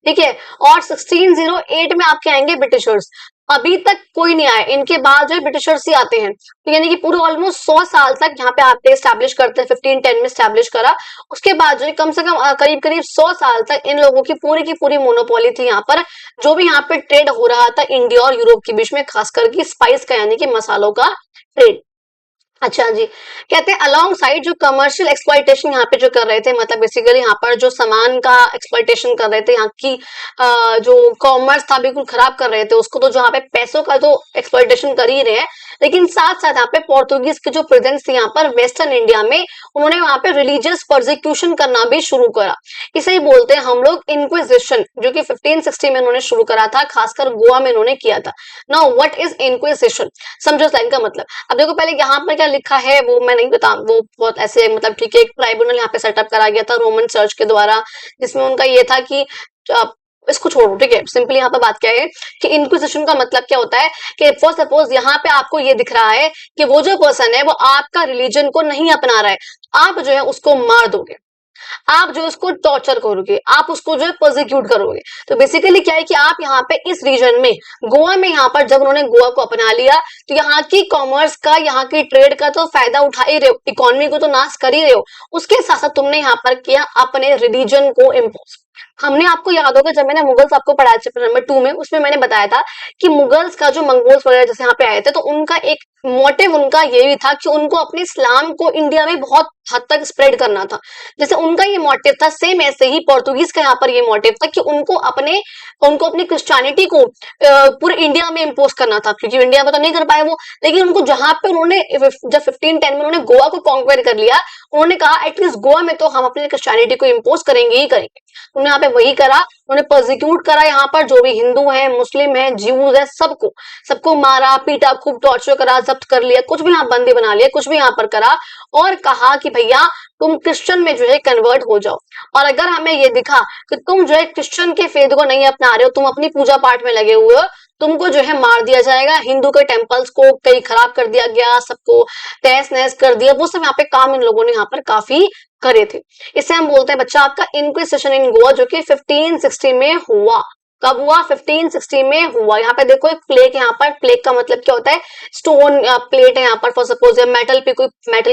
ठीक है, और 1608 में आपके आएंगे ब्रिटिशर्स। अभी तक कोई नहीं आया, इनके बाद जो है ब्रिटिशर्स ही आते हैं। तो यानी कि पूरे ऑलमोस्ट 100 साल तक यहाँ पे आते स्टैब्लिश करते हैं, 1510 में स्टैब्लिश करा। उसके बाद जो है कम से कम करीब करीब 100 साल तक इन लोगों की पूरी मोनोपोली थी यहाँ पर, जो भी यहाँ पे ट्रेड हो रहा था इंडिया और यूरोप के बीच में, खास करके स्पाइस का यानी कि मसालों का ट्रेड। अच्छा जी, कहते हैं अलोंग साइड जो कमर्शियल एक्सप्लॉइटेशन यहाँ पे जो कर रहे थे, मतलब बेसिकली यहाँ पर जो सामान का एक्सप्लॉइटेशन कर रहे थे, यहाँ की जो कॉमर्स था बिल्कुल खराब कर रहे थे उसको, तो जहाँ पे पैसों का तो एक्सप्लॉइटेशन कर ही रहे हैं, लेकिन साथ साथ यहाँ पे पोर्तुगीज की जो प्रेजेंस थी यहाँ पर वेस्टर्न इंडिया में, उन्होंने वहां पे रिलीजियस प्रोसिक्यूशन करना भी शुरू करा। इसे ही बोलते हैं हम लोग इंक्विजिशन, जो कि 1560 में उन्होंने शुरू करा था, खासकर गोवा में उन्होंने किया था। Now what is inquisition? समझो इस लाइन का मतलब। अब देखो पहले यहाँ पर क्या लिखा है वो मैं नहीं बता, वो बहुत ऐसे मतलब ठीक है, एक ट्राइब्यूनल यहाँ पे सेटअप करा गया था रोमन चर्च के द्वारा, जिसमें उनका ये था कि इसको छोड़ो, ठीक है। सिंपली यहाँ पे बात क्या है कि इंक्विजिशन का मतलब क्या होता है कि फॉर सपोज यहाँ पे आपको ये दिख रहा है कि वो जो पर्सन है वो आपका रिलीजन को नहीं अपना रहा है, आप जो है उसको मार दोगे, आप जो उसको टॉर्चर करोगे, आप उसको जो है प्रोसिक्यूट करोगे। तो बेसिकली क्या है कि आप यहाँ पे इस रीजन में, गोवा में, यहाँ पर जब उन्होंने गोवा को अपना लिया तो यहाँ की कॉमर्स का, यहाँ की ट्रेड का तो फायदा उठा ही रहे हो, इकोनॉमी को तो नाश कर ही रहे हो, उसके साथ साथ तुमने यहाँ पर किया अपने रिलीजन को इम्पोज। हमने, आपको याद होगा जब मैंने मुगल्स आपको पढ़ाया चैप्टर नंबर 2 में, उसमें मैंने बताया था कि मुगल्स का जो मंगोल्स वगैरह जैसे यहाँ पे आए थे तो उनका एक मोटिव उनका ये भी था कि उनको अपने इस्लाम को इंडिया में बहुत हद तक स्प्रेड करना था। जैसे उनका ये मोटिव था, सेम ऐसे ही पोर्तुगीज का यहाँ पर ये मोटिव था कि उनको अपनी क्रिश्चियनिटी को पूरे इंडिया में इम्पोज करना था, क्योंकि इंडिया में तो नहीं कर पाए वो, लेकिन उनको जहां पे उन्होंने जब 1510 में उन्होंने गोवा को कॉन्क्वेर कर लिया, उन्होंने कहा एटलीस्ट गोवा में तो हम अपनी क्रिश्चियनिटी को इम्पोज करेंगे ही करेंगे। उन्होंने यहाँ पे वही करा, उन्होंने प्रोसिक्यूट करा यहाँ पर जो भी हिंदू है, मुस्लिम है, ज्यूज है, सबको सबको मारा पीटा, खूब टॉर्चर करा, जब्त कर लिया, कुछ भी यहाँ बंदी बना लिया, कुछ भी यहाँ पर करा, और कहा कि भैया तुम क्रिश्चियन में जो है कन्वर्ट हो जाओ, और अगर हमें ये दिखा कि तुम जो है क्रिश्चियन के फेथ को नहीं अपना रहे हो, तुम अपनी पूजा पाठ में लगे हुए हो, तुमको जो है मार दिया जाएगा। हिंदू के टेम्पल्स को कई खराब कर दिया गया, सबको तहस नहस कर दिया, वो सब यहाँ पे काम इन लोगों ने यहाँ पर काफी करे थे। इसे हम बोलते हैं बच्चा आपका इंक्विजिशन इन गोवा, जो कि 1560 में हुआ। कब हुआ? 1560 में हुआ। यहाँ पे देखो एक प्लेट, यहाँ पर प्लेट का मतलब क्या होता है, स्टोन प्लेट है यहाँ पर, फॉर सपोज मेटल की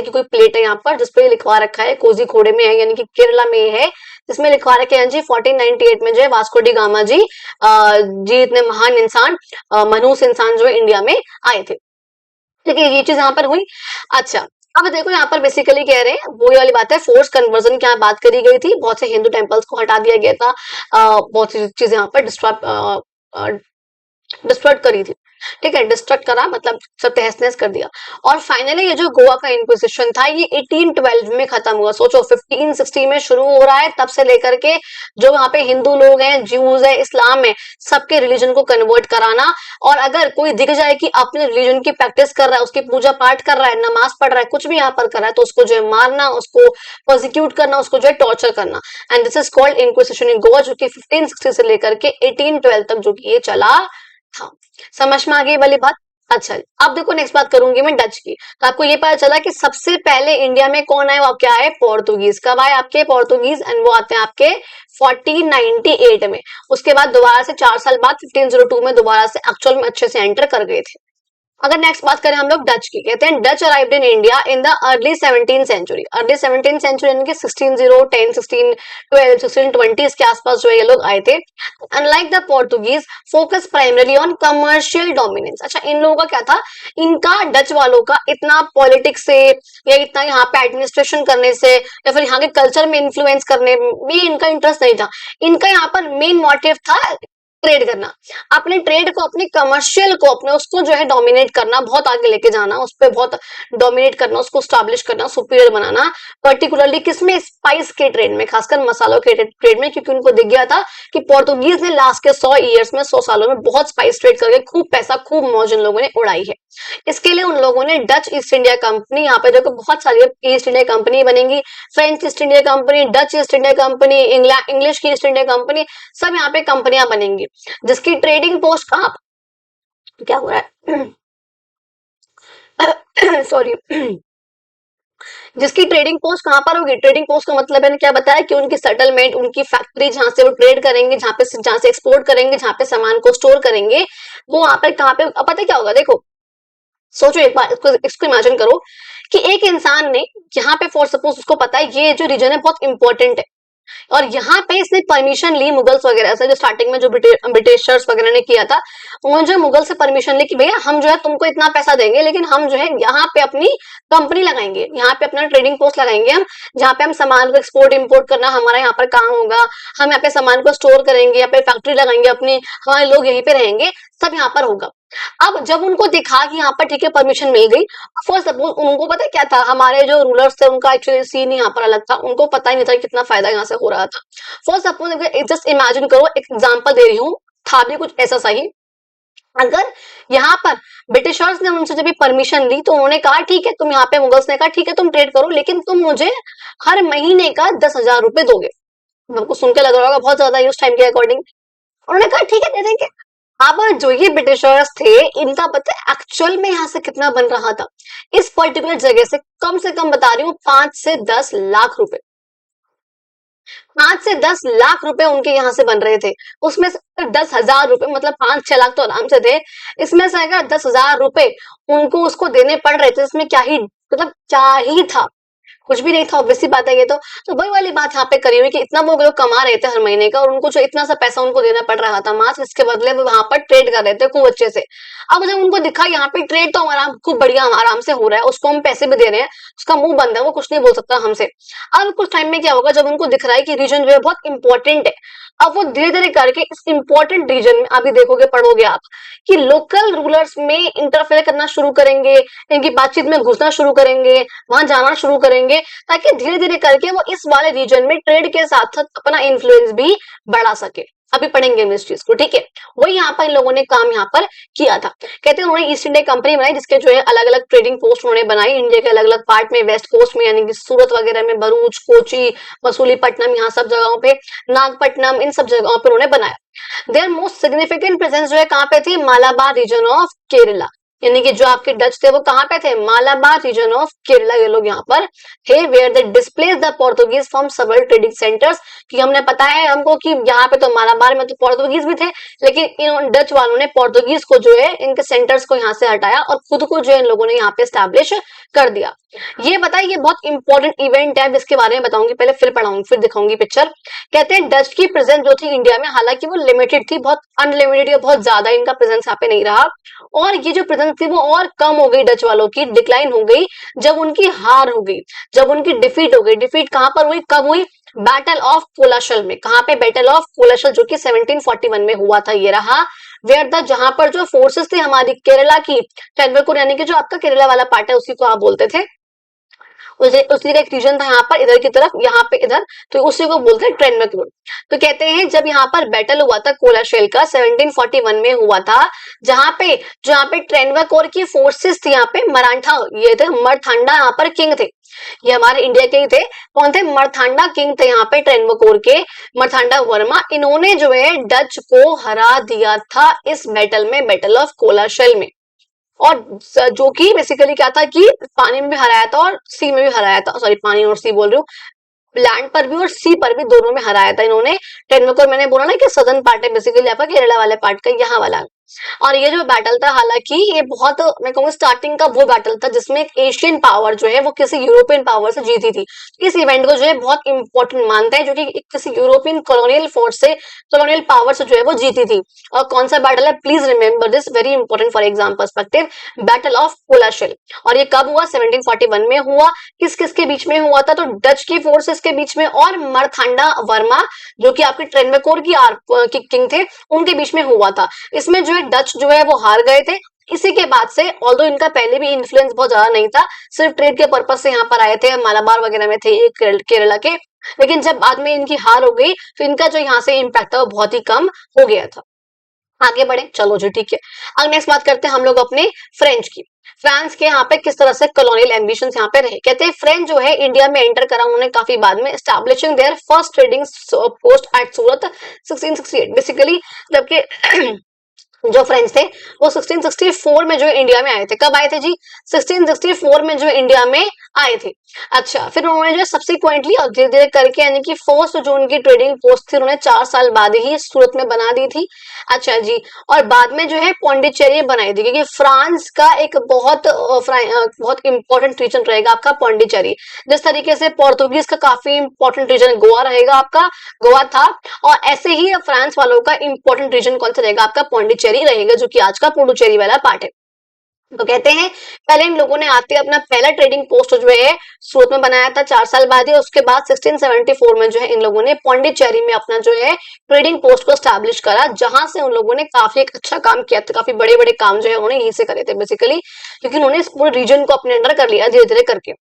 कोई प्लेट है यहाँ पर जिसपे लिखवा रखा है, कोझीकोड में है, यानी कि केरला में है, जिसमें लिखवा रखे हैं जी 1498 में जो है वास्को डी गामा जी जी इतने महान इंसान, मनहूस इंसान जो है इंडिया में आए थे। ठीक है, ये चीज यहाँ पर हुई। अच्छा, अब देखो यहाँ पर बेसिकली कह रहे हैं वो वाली बात है, फोर्स कन्वर्जन की यहाँ बात करी गई थी, बहुत से हिंदू टेम्पल्स को हटा दिया गया था, बहुत सी चीजें यहाँ पर डिस्ट्रॉय करी थी। ठीक है, डिस्ट्रक्ट करा मतलब सब तहस नहस कर दिया। और फाइनली ये जो गोवा का इंक्विजिशन था ये 1812 में खत्म हुआ। सोचो 1560 में शुरू हो रहा है, तब से लेकर के जो वहां पे हिंदू लोग हैं, ज्यूज है, इस्लाम है, सबके रिलीजन को कन्वर्ट कराना। और अगर कोई दिख जाए कि अपने रिलीजन की प्रैक्टिस कर रहा है, उसकी पूजा पाठ कर रहा है, नमाज पढ़ रहा है, कुछ भी यहाँ पर कर रहा है, तो उसको जो है मारना, उसको प्रोसिक्यूट करना, उसको जो है टॉर्चर करना। And this is called inquisition in Goa, जो कि 1560 से लेकर के 1812 तक जो कि ये चला था। समझ में आ गई वाली बात? अच्छा, अब देखो नेक्स्ट बात करूंगी मैं डच की। तो आपको ये पता चला कि सबसे पहले इंडिया में कौन आए, वो क्या है, पोर्तुगीज। कब आए आपके पोर्तुगीज? एंड वो आते हैं आपके 1498 में। उसके बाद दोबारा से 4 साल बाद 1502 में दोबारा से एक्चुअल में अच्छे से एंटर कर गए थे। अगर नेक्स्ट बात करें हम लोग डच की, कहते हैं Dutch arrived in India in the early 17th century. Early 17th century यानी कि 1610, 1612, 1620 इसके आसपास जो है ये लोग आए थे। Unlike the Portuguese focus primarily on commercial dominance. अच्छा, इन लोगों का क्या था, इनका डच वालों का इतना पॉलिटिक्स से या इतना यहाँ पे एडमिनिस्ट्रेशन करने से या फिर यहाँ के कल्चर में इन्फ्लुएंस करने में इनका इंटरेस्ट नहीं था। इनका यहाँ पर मेन मोटिव था ट्रेड करना, अपने ट्रेड को, अपने कमर्शियल को, अपने उसको जो है डोमिनेट करना, बहुत आगे लेके जाना, उस पर बहुत डोमिनेट करना, उसको स्टैब्लिश करना, सुपीरियर बनाना। पर्टिकुलरली किसमें? स्पाइस के ट्रेड में, खासकर मसालों के ट्रेड में, क्योंकि उनको दिख गया था कि पोर्तुगीज ने लास्ट के 100 ईयर्स में, 100 सालों में बहुत स्पाइस ट्रेड करके खूब पैसा, खूब मौज इन लोगों ने उड़ाई है। इसके लिए उन लोगों ने डच ईस्ट इंडिया कंपनी, यहाँ पे देखो बहुत सारी ईस्ट इंडिया कंपनी बनेंगी, French east India company, Dutch east India company, English की ईस्ट इंडिया कंपनी, सब यहाँ पे कंपनियां बनेंगी, जिसकी ट्रेडिंग पोस्ट कहाँ, क्या हो रहा है सॉरी जिसकी ट्रेडिंग पोस्ट कहां पर होगी? ट्रेडिंग पोस्ट का मतलब मैंने क्या बताया कि उनकी सेटलमेंट, उनकी फैक्ट्री जहां से वो ट्रेड करेंगे, जहां से एक्सपोर्ट करेंगे, जहां पे सामान को स्टोर करेंगे, वो वहां पर कहां पे, अब पता क्या होगा, देखो सोचो एक बार, इसको इमेजिन करो कि एक इंसान ने यहाँ पे फॉर सपोज उसको पता है ये जो रीजन है बहुत इंपॉर्टेंट है, और यहाँ पे इसने परमिशन ली मुगल्स वगैरह से, जो स्टार्टिंग में जो ब्रिटिशर्स वगैरह ने किया था, उन्होंने जो मुगल से परमिशन ली कि भैया हम जो है तुमको इतना पैसा देंगे, लेकिन हम जो है यहाँ पे अपनी कंपनी लगाएंगे, यहाँ पे अपना ट्रेडिंग पोस्ट लगाएंगे, हम जहाँ पे हम सामान को एक्सपोर्ट इम्पोर्ट करना हमारा यहाँ पर काम होगा, हम यहाँ पे सामान को स्टोर करेंगे, यहाँ पे फैक्ट्री लगाएंगे अपनी, हमारे लोग यहीं पे रहेंगे, सब यहाँ पर होगा। अब जब उनको दिखा कि यहाँ पर ठीक है परमिशन मिल गई, फर्स्ट सपोज उनको पता क्या था, हमारे जो रूलर्स थे उनका एक्चुअली सीन यहाँ पर अलग था, उनको पता ही नहीं था कितना फायदा यहाँ से हो रहा था। फर्स्ट सपोज जस्ट इमेजिन करो, एक एग्जांपल दे रही हूँ, था भी कुछ ऐसा सही। अगर यहाँ पर ब्रिटिशर्स ने उनसे जब परमिशन ली तो उन्होंने कहा ठीक है, तुम यहाँ पे मुगल्स ने कहा ठीक है तुम ट्रेड करो, लेकिन तुम मुझे हर महीने का 10,000 रुपए दोगे। आपको सुन के लग रहा होगा बहुत ज्यादा उस टाइम के अकॉर्डिंग। उन्होंने कहा ठीक है दे देंगे। अब जो ये ब्रिटिशर्स थे, इनका पता है एक्चुअल में यहाँ से कितना बन रहा था, इस पर्टिकुलर जगह से कम बता रही हूँ 5 से 10 लाख रुपए। 5 से 10 लाख रुपए उनके यहाँ से बन रहे थे। उसमें से 10,000 रुपए मतलब 5-6 लाख तो आराम से थे। इसमें से अगर 10,000 रुपए उनको उसको देने पड़ रहे थे, इसमें क्या ही मतलब क्या ही था, कुछ भी नहीं था, ऑब्वियस सी बात है ये तो वही वाली बात यहाँ पे करी हुई कि इतना वो लोग कमा रहे थे हर महीने का, और उनको जो इतना सा पैसा उनको देना पड़ रहा था मात्र इसके बदले वो वहां पर ट्रेड कर रहे थे खूब अच्छे से। अब जब उनको दिखा यहाँ पे ट्रेड तो हमारा खूब बढ़िया आराम से हो रहा है, उसको हम पैसे भी दे रहे हैं, उसका मुंह बंद है, वो कुछ नहीं बोल सकता हमसे। अब कुछ टाइम में क्या होगा, जब उनको दिख रहा है कि रीजन जो है बहुत इंपॉर्टेंट है, अब वो धीरे धीरे करके इस इंपॉर्टेंट रीजन में अभी देखोगे पढ़ोगे आप कि लोकल रूलर्स में इंटरफेयर करना शुरू करेंगे, इनकी बातचीत में घुसना शुरू करेंगे, वहां जाना शुरू करेंगे, ताकि धीरे धीरे करके वो इस वाले रीजन में ट्रेड के साथ साथ अपना इन्फ्लुएंस भी बढ़ा सके। अभी पढ़ेंगे हम इस चीज को, ठीक है। वही यहाँ पर इन लोगों ने काम यहाँ पर किया था। कहते हैं उन्होंने ईस्ट इंडिया कंपनी बनाई, जिसके जो है अलग अलग ट्रेडिंग पोस्ट उन्होंने बनाई इंडिया के अलग अलग पार्ट में, वेस्ट कोस्ट में यानी कि सूरत वगैरह में, भरूच, कोची, मसूलीपट्टनम, यहाँ सब जगहों पे, नागपट्टनम, इन सब जगहों पर उन्होंने बनाया। देयर मोस्ट सिग्निफिकेंट प्रेजेंस जो है कहाँ पे थी, मालाबार रीजन ऑफ केरला, यानी कि जो आपके डच थे वो कहाँ पे थे, मालाबार रीजन ऑफ केरला, ये लोग यहाँ पर थे, where they displace the Portuguese from several trading centres. कि हमने पता है हमको कि यहाँ पे तो मालाबार में तो पोर्तुगीज भी थे, लेकिन इन डच वालों ने पोर्तुगीज को जो है इनके सेंटर्स को यहाँ से हटाया और खुद को जो है इन लोगों ने यहाँ पे स्टैब्लिश कर दिया। ये बताइए, ये बहुत इंपॉर्टेंट इवेंट है, जिसके बारे में बताऊंगी, पहले फिर पढ़ाऊंगी फिर दिखाऊंगी पिक्चर। कहते हैं डच की प्रेजेंस जो थी इंडिया में, हालांकि वो लिमिटेड थी, बहुत अनलिमिटेड या बहुत ज्यादा इनका प्रेजेंस यहाँ पे नहीं रहा, और ये जो प्रेजेंस थी वो और कम हो गई, डच वालों की डिक्लाइन हो गई जब उनकी हार हो गई, जब उनकी डिफीट हो गई। डिफीट कहां पर हुई, कब हुई, बैटल ऑफ कोलाशल में। कहां पे, बैटल ऑफ कोलाशल, जो कि 1741 में हुआ था, ये रहा। वेयर द, जहां पर जो फोर्सेस थी हमारी केरला की, ट्रेवनकोर यानी कि जो आपका केरला वाला पार्ट है उसी को आप बोलते थे, उसी का एक रीजन था यहाँ पर इधर की तरफ, यहाँ पे इधर, तो उसी को बोलते हैं ट्रेवनकोर। तो कहते हैं जब यहाँ पर बैटल हुआ था कोलाशेल का 1741 में हुआ था, जहाँ पे ट्रेवनकोर की फोर्सेस थी, यहाँ पे मराठा, ये थे मरथांडा यहाँ पर किंग थे, ये हमारे इंडिया के ही थे। कौन थे, मरथांडा किंग थे यहाँ पे ट्रेवनकोर के, मरथांडा वर्मा। इन्होंने जो है डच को हरा दिया था इस बैटल में, बैटल ऑफ कोलाशेल में। और जो कि बेसिकली क्या था कि पानी में भी हराया था और सी में भी हराया था, सॉरी पानी और सी बोल रही हूँ, लैंड पर भी और सी पर भी, दोनों में हराया था इन्होंने। ट्रेवनकोर मैंने बोला ना कि सदर्न पार्ट है बेसिकली आपका केरला वाले पार्ट का, यहाँ वाला। और ये जो बैटल था, हालांकि ये बहुत, मैं कहूँगी स्टार्टिंग का वो बैटल था जिसमें एक एशियन पावर जो है वो किसी यूरोपियन पावर से जीती थी। इस इवेंट को जो है बहुत इंपॉर्टेंट मानते हैं, जो कि किसी यूरोपियन कॉलोनियल फोर्स से, कॉलोनियल पावर से जो है वो जीती थी। और कौन सा बैटल है, please remember this, very important for exam perspective, battle of Colachel. और ये कब हुआ, 1741 में हुआ। किस किस के बीच में हुआ था, तो डच की फोर्सेस के बीच में और मरथांडा वर्मा जो कि आपके ट्रेवनकोर की किंग थे, उनके बीच में हुआ था। इसमें जो है डच जो है वो हार गए थे। इसी के बाद से, ऑल्दो इनका पहले भी इन्फ्लुएंस बहुत ज्यादा नहीं था, सिर्फ ट्रेड के पर्पज से यहाँ पर आए थे, मालाबार वगैरह में थे केरला के, लेकिन जब बाद में इनकी हार हो गई तो इनका जो यहाँ से इम्पैक्ट था वो बहुत ही कम हो गया था। आगे बढ़े, चलो जी ठीक है। अब नेक्स्ट बात करते हैं हम लोग अपने फ्रेंच की। फ्रांस के यहाँ पे किस तरह से कॉलोनियल एम्बिशंस यहाँ पे रहे। कहते हैं फ्रेंच जो है इंडिया में एंटर करा उन्होंने काफी बाद में, establishing their first trading post at Surat 1668। Basically जबकि जो फ्रेंच थे वो 1664 में जो इंडिया में आए थे। कब आए थे जी, 1664 में जो इंडिया में आए थे। अच्छा, फिर उन्होंने जो सब्सिक्वेंटली और धीरे धीरे करके, यानी कि फर्स्ट जो उनकी ट्रेडिंग पोस्ट थी उन्होंने 4 साल बाद ही सूरत में बना दी थी। अच्छा जी, और बाद में जो है पौंडीचेरी बनाई थी, क्योंकि फ्रांस का एक बहुत इंपॉर्टेंट रीजन रहेगा आपका पौंडीचेरी। जिस तरीके से पोर्तुगीज का काफी इंपॉर्टेंट रीजन गोवा रहेगा आपका, गोवा था, और ऐसे ही फ्रांस वालों का इंपॉर्टेंट रीजन कौन सा रहेगा आपका, पौंडीचेरी रहेगा, जो कि आज का पुडुचेरी वाला पार्ट है। तो कहते हैं पहले इन लोगों ने आते अपना पहला ट्रेडिंग पोस्ट जो है सूरत में बनाया था 4 साल बाद ही। उसके बाद 1674 में जो है इन लोगों ने पौंडीचेरी में अपना जो है ट्रेडिंग पोस्ट को स्टैब्लिश करा, जहां से उन लोगों ने काफी एक अच्छा काम किया था। काफी बड़े बड़े काम जो है उन्होंने यहीं से करे थे बेसिकली, क्योंकि उन्होंने इस पूरे रीजन को अपने अंडर कर लिया धीरे धीरे करके।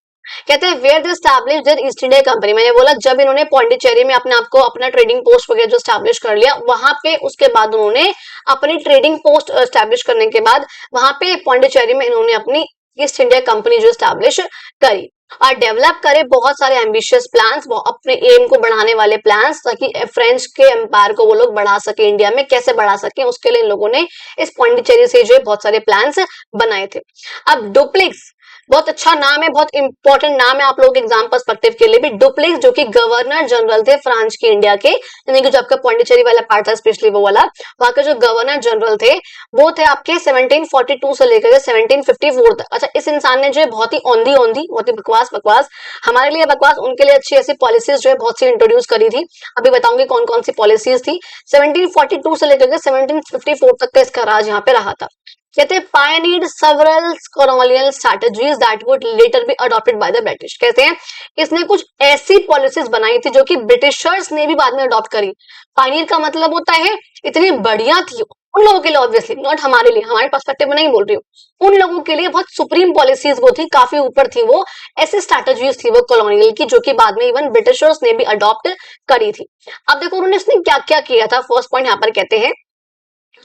कहते हैं where they establish their East India company. मैंने बोला जब इन्होंने पौंडीचेरी में अपने आप को अपना ट्रेडिंग पोस्ट वगैरह जो एस्टैब्लिश कर लिया, वहां पे उसके बाद उन्होंने अपनी ट्रेडिंग पोस्ट एस्टैब्लिश करने के बाद वहां पे पौंडीचेरी में इन्होंने अपनी ईस्ट इंडिया कंपनी जो एस्टैब्लिश करी और डेवलप करे बहुत सारे एम्बिशियस प्लान्स, अपने एम को बढ़ाने वाले प्लान्स, ताकि फ्रेंच के एम्पायर को वो लोग बढ़ा सके, इंडिया में कैसे बढ़ा सके उसके लिए इन लोगों ने इस पौंडीचेरी से जो बहुत सारे प्लान्स बनाए थे। अब डुप्लेक्स बहुत अच्छा नाम है, बहुत इंपॉर्टेंट नाम है आप लोगों के एग्जाम पर्सपेक्टिव के लिए भी। डुप्लेक्स जो कि गवर्नर जनरल थे फ्रांस के इंडिया के, यानी कि जो आपका पौंडीचेरी वाला पार्ट था स्पेशली वो वाला, वहां के जो गवर्नर जनरल थे वो थे आपके 1742 से लेकर के 1754 तक। अच्छा, इस इंसान ने जो है बहुत ही औंधी बहुत ही बकवास हमारे लिए बकवास, उनके लिए अच्छी ऐसी पॉलिसीज जो है बहुत सी इंट्रोड्यूस करी थी। अभी बताऊंगी कौन कौन सी पॉलिसीज थी। 1742 से लेकर के 1754 तक का इसका राज यहाँ पे रहा था। कहते हैं pioneered several colonial strategies that would later be adopted by the British। कहते हैं इसने कुछ ऐसी पॉलिसीज बनाई थी जो कि ब्रिटिशर्स ने भी बाद में अडॉप्ट करी। पायनियर का मतलब होता है इतनी बढ़िया थी उन लोगों के लिए, ऑब्वियसली नॉट हमारे लिए, हमारे पर्सपेक्टिव में नहीं बोल रही हूँ, उन लोगों के लिए बहुत सुप्रीम पॉलिसीज वो थी, काफी ऊपर थी वो, ऐसी स्ट्रैटेजीज थी वो कॉलोनियल की जो कि बाद में इवन ब्रिटिशर्स ने भी अडॉप्ट करी थी। अब देखो उन्होंने इसने क्या क्या किया था। फर्स्ट पॉइंट यहाँ पर कहते हैं,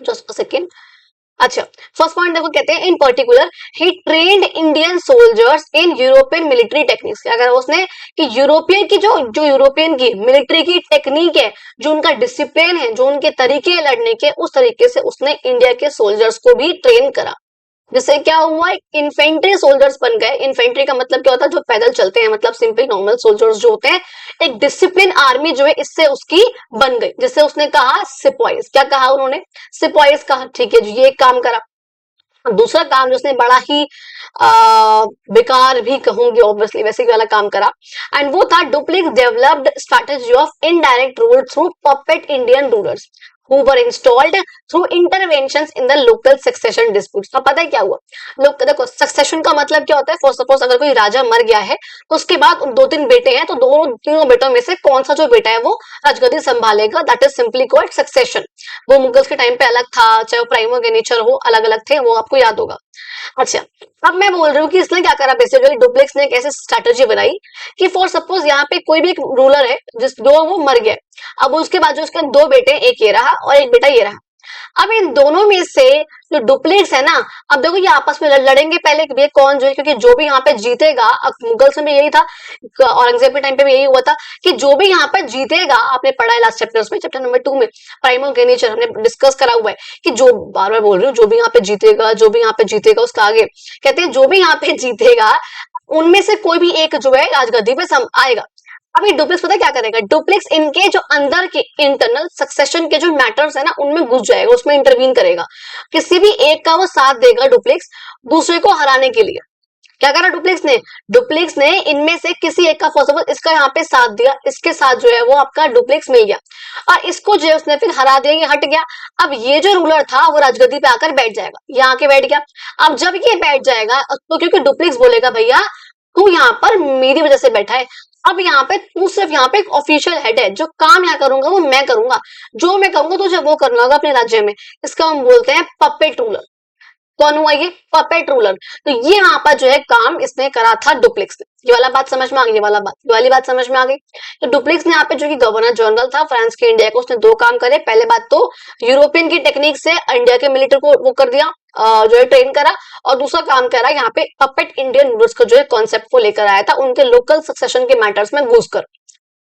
जस्ट अ सेकेंड, अच्छा फर्स्ट पॉइंट देखो कहते हैं in particular he trained Indian soldiers in European military techniques. क्या करा उसने कि यूरोपियन की जो यूरोपियन की मिलिट्री की टेक्निक है, जो उनका डिसिप्लिन है, जो उनके तरीके है लड़ने के, उस तरीके से उसने इंडिया के सोल्जर्स को भी ट्रेन करा। जिससे क्या हुआ, इन्फेंट्री सोल्जर्स बन गए। इन्फेंट्री का मतलब क्या होता है, जो पैदल चलते हैं, मतलब सिंपल नॉर्मल सोल्जर्स जो होते हैं। एक डिसिप्लिन आर्मी जो है इससे उसकी बन गई, जिससे उसने कहा सिपॉइज। क्या कहा उन्होंने, सिपॉइज कहा। ठीक है जी, ये काम करा। दूसरा काम जो उसने बड़ा ही बेकार भी कहूंगी ऑब्वियसली, वैसे वाला काम करा, एंड वो था duplex developed strategy of indirect rule through puppet Indian rulers who were installed through interventions in the local succession disputes। अब पता है क्या हुआ, लोग देखो सक्सेशन का मतलब क्या होता है, फॉर सपोज अगर कोई राजा मर गया है तो उसके बाद दो तीन बेटे हैं, तो दोनों तीनों बेटों में से कौन सा जो बेटा है वो राजगद्दी संभालेगा, that is simply called succession. वो मुगल्स के टाइम पे अलग था, चाहे वो प्राइमोगेनिचर हो, अलग अलग थे, वो आपको याद होगा। अच्छा, अब मैं बोल रही हूँ कि इसने क्या करा, बेसिकली डुप्लेक्स ने एक ऐसी स्ट्रैटेजी बनाई कि फॉर सपोज यहाँ पे कोई भी एक रूलर है जिस दो वो मर गया, अब उसके बाद जो उसके दो बेटे, एक ये रहा और एक बेटा ये रहा। अब इन दोनों में से जो डुप्लेक्स है ना, अब देखो ये आपस में लड़ेंगे पहले कि कौन जो है, क्योंकि जो भी यहाँ पे जीतेगा, मुगल्स में यही था, औरंगजेब के टाइम पे भी यही हुआ था कि जो भी यहाँ पे जीतेगा, आपने पढ़ा है लास्ट चैप्टर्स में, चैप्टर नंबर 2 में प्राइमोगेनिचर हमने डिस्कस करा हुआ है कि जो, बार बार बोल रही हूँ, जो भी यहाँ पे जीतेगा, जो भी यहाँ पे जीतेगा, उसका आगे कहते हैं जो भी यहाँ पे जीतेगा उनमें से कोई भी एक जो है राजगद्दी पे आएगा। अभी डुप्लेक्स पता क्या करेगा, डुप्लेक्स इनके जो अंदर के इंटरनल सक्सेशन के जो मैटर्स है ना उनमें घुस जाएगा, उसमें इंटरवीन करेगा, किसी भी एक का वो साथ देगा डुप्लेक्स दूसरे को हराने के लिए। क्या करा डुप्लेक्स ने इनमें से किसी एक का, फॉर सपोज इसका यहाँ पे साथ दिया, इसके साथ जो है वो आपका डुप्लेक्स मिल गया और इसको जो है उसने फिर हरा दिया, ये हट गया। अब ये जो रूलर था वो राजगद्दी पे आकर बैठ जाएगा, यहाँ आके बैठ गया। अब जब ये बैठ जाएगा तो क्योंकि डुप्लेक्स बोलेगा भैया तू यहाँ पर मेरी वजह से बैठा है, अब यहाँ पे तू सिर्फ यहाँ पे एक ऑफिशियल हेड है, जो काम यहाँ करूंगा वो मैं करूंगा, जो मैं कहूंगा तुझे वो करना होगा अपने राज्य में। इसका हम बोलते हैं पपेट रूलर। कौन हुआ ये, पपेट रूलर। तो ये यहाँ पर जो है काम इसने करा था डुप्लेक्स ने। ये वाला बात समझ में आ गई, ये वाली बात समझ में आ गई। तो डुप्लेक्स ने यहाँ पे जो कि गवर्नर जनरल था फ्रांस के इंडिया को, उसने दो काम करे। पहले बात तो यूरोपियन की टेक्निक से इंडिया के मिलिट्री को वो कर दिया, जो है ट्रेन करा, और दूसरा काम करा यहाँ पे पपेट इंडियन रूलर्स का जो है कॉन्सेप्ट को लेकर आया था उनके लोकल सक्सेशन के मैटर्स में घुसकर।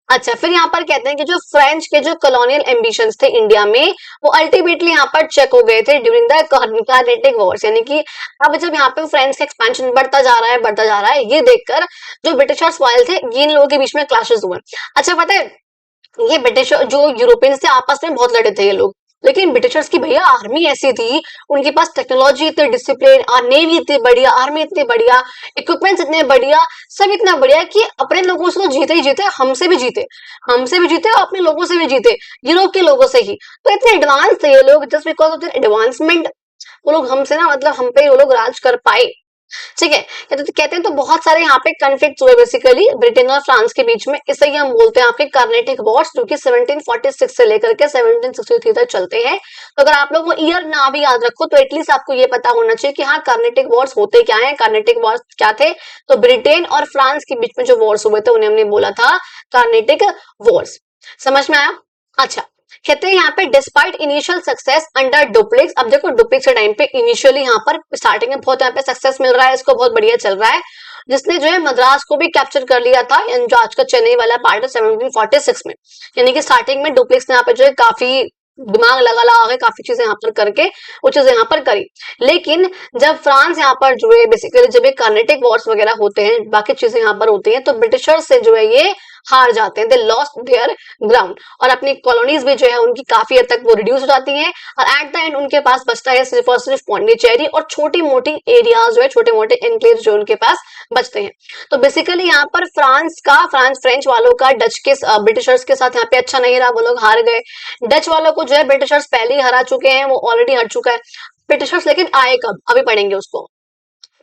अच्छा, फिर यहाँ पर कहते हैं कि जो फ्रेंच के जो कॉलोनियल एम्बिशंस थे इंडिया में, वो अल्टीमेटली यहाँ पर चेक हो गए थे ड्यूरिंग द कार्नेटिक वॉर्स। यानी कि अब जब यहाँ पे फ्रेंच का एक्सपेंशन बढ़ता जा रहा है, ये देखकर जो ब्रिटिशर्स वाले थे, ये इन लोगों के बीच में क्लैशेस हुए। अच्छा, पता है ये ब्रिटिश जो यूरोपियंस थे आपस में बहुत लड़े थे ये लोग, लेकिन ब्रिटिशर्स की भैया आर्मी ऐसी थी, उनके पास टेक्नोलॉजी इतनी, डिसिप्लिन और नेवी इतनी बढ़िया, आर्मी इतनी बढ़िया, इक्विपमेंट्स इतने बढ़िया, सब इतना बढ़िया कि अपने लोगों से तो जीते ही जीते, हमसे भी जीते और अपने लोगों से भी जीते, यूरोप के लोगों से ही। तो इतने एडवांस थे ये लोग, just because of their advancement वो लोग हमसे ना, मतलब हम पे वो लोग राज कर पाए। ठीक है। तो कहते हैं तो बहुत सारे यहाँ पे कन्फ्लिक्ट हुए बेसिकली ब्रिटेन और फ्रांस के बीच में, इसे ही हम बोलते हैं आपके कार्नेटिक वॉर्स, जो कि 1746 से लेकर के 1763 तक चलते हैं। तो अगर आप लोग वो ईयर ना भी याद रखो तो एटलीस्ट आपको ये पता होना चाहिए कि हाँ कार्नेटिक वॉर्स होते क्या है, कार्नेटिक वॉर्स क्या थे। तो ब्रिटेन और फ्रांस के बीच में जो वॉर्स हुए थे उन्हें हमने बोला था कार्नेटिक वॉर्स। समझ में आया? अच्छा, कहते हैं यहाँ पे despite initial success under duplex. अब देखो डुप्लेक्स के टाइम पे इनिशियली यहाँ पर स्टार्टिंग में बहुत यहाँ पे सक्सेस मिल रहा है, इसको बहुत बढ़िया चल रहा है, जिसने जो है मद्रास को भी कैप्चर कर लिया था, जो आज का चेन्नई वाला पार्ट है 1746 में। यानी कि स्टार्टिंग में डुप्लेक्स ने यहाँ पे जो है काफी दिमाग लगा लगा के काफी चीजें यहाँ पर करके वो चीजें यहाँ पर करी। लेकिन जब फ्रांस यहाँ पर जो है बेसिकली जब ये कार्नेटिक वॉर्स वगैरह होते हैं, बाकी चीजें यहाँ पर होती हैं, तो ब्रिटिशर्स से जो है ये हार जाते हैं, दे लॉस्ट देयर ग्राउंड, और अपनी कॉलोनीज भी जो है उनकी काफी हद तक वो रिड्यूस हो जाती हैं, और एट द एंड उनके पास बचता है सिर्फ और सिर्फ पौंडीचेरी और छोटी मोटी एरियाज जो है, छोटे मोटे एनक्लेव जो उनके पास बचते हैं। तो बेसिकली यहाँ पर फ्रांस फ्रेंच वालों का डच के ब्रिटिशर्स के साथ यहाँ पे अच्छा नहीं रहा, वो लोग हार गए। डच वालों को जो है ब्रिटिशर्स पहले ही हरा चुके हैं, वो ऑलरेडी हट चुका है ब्रिटिशर्स, लेकिन आए कब अभी पढ़ेंगे उसको।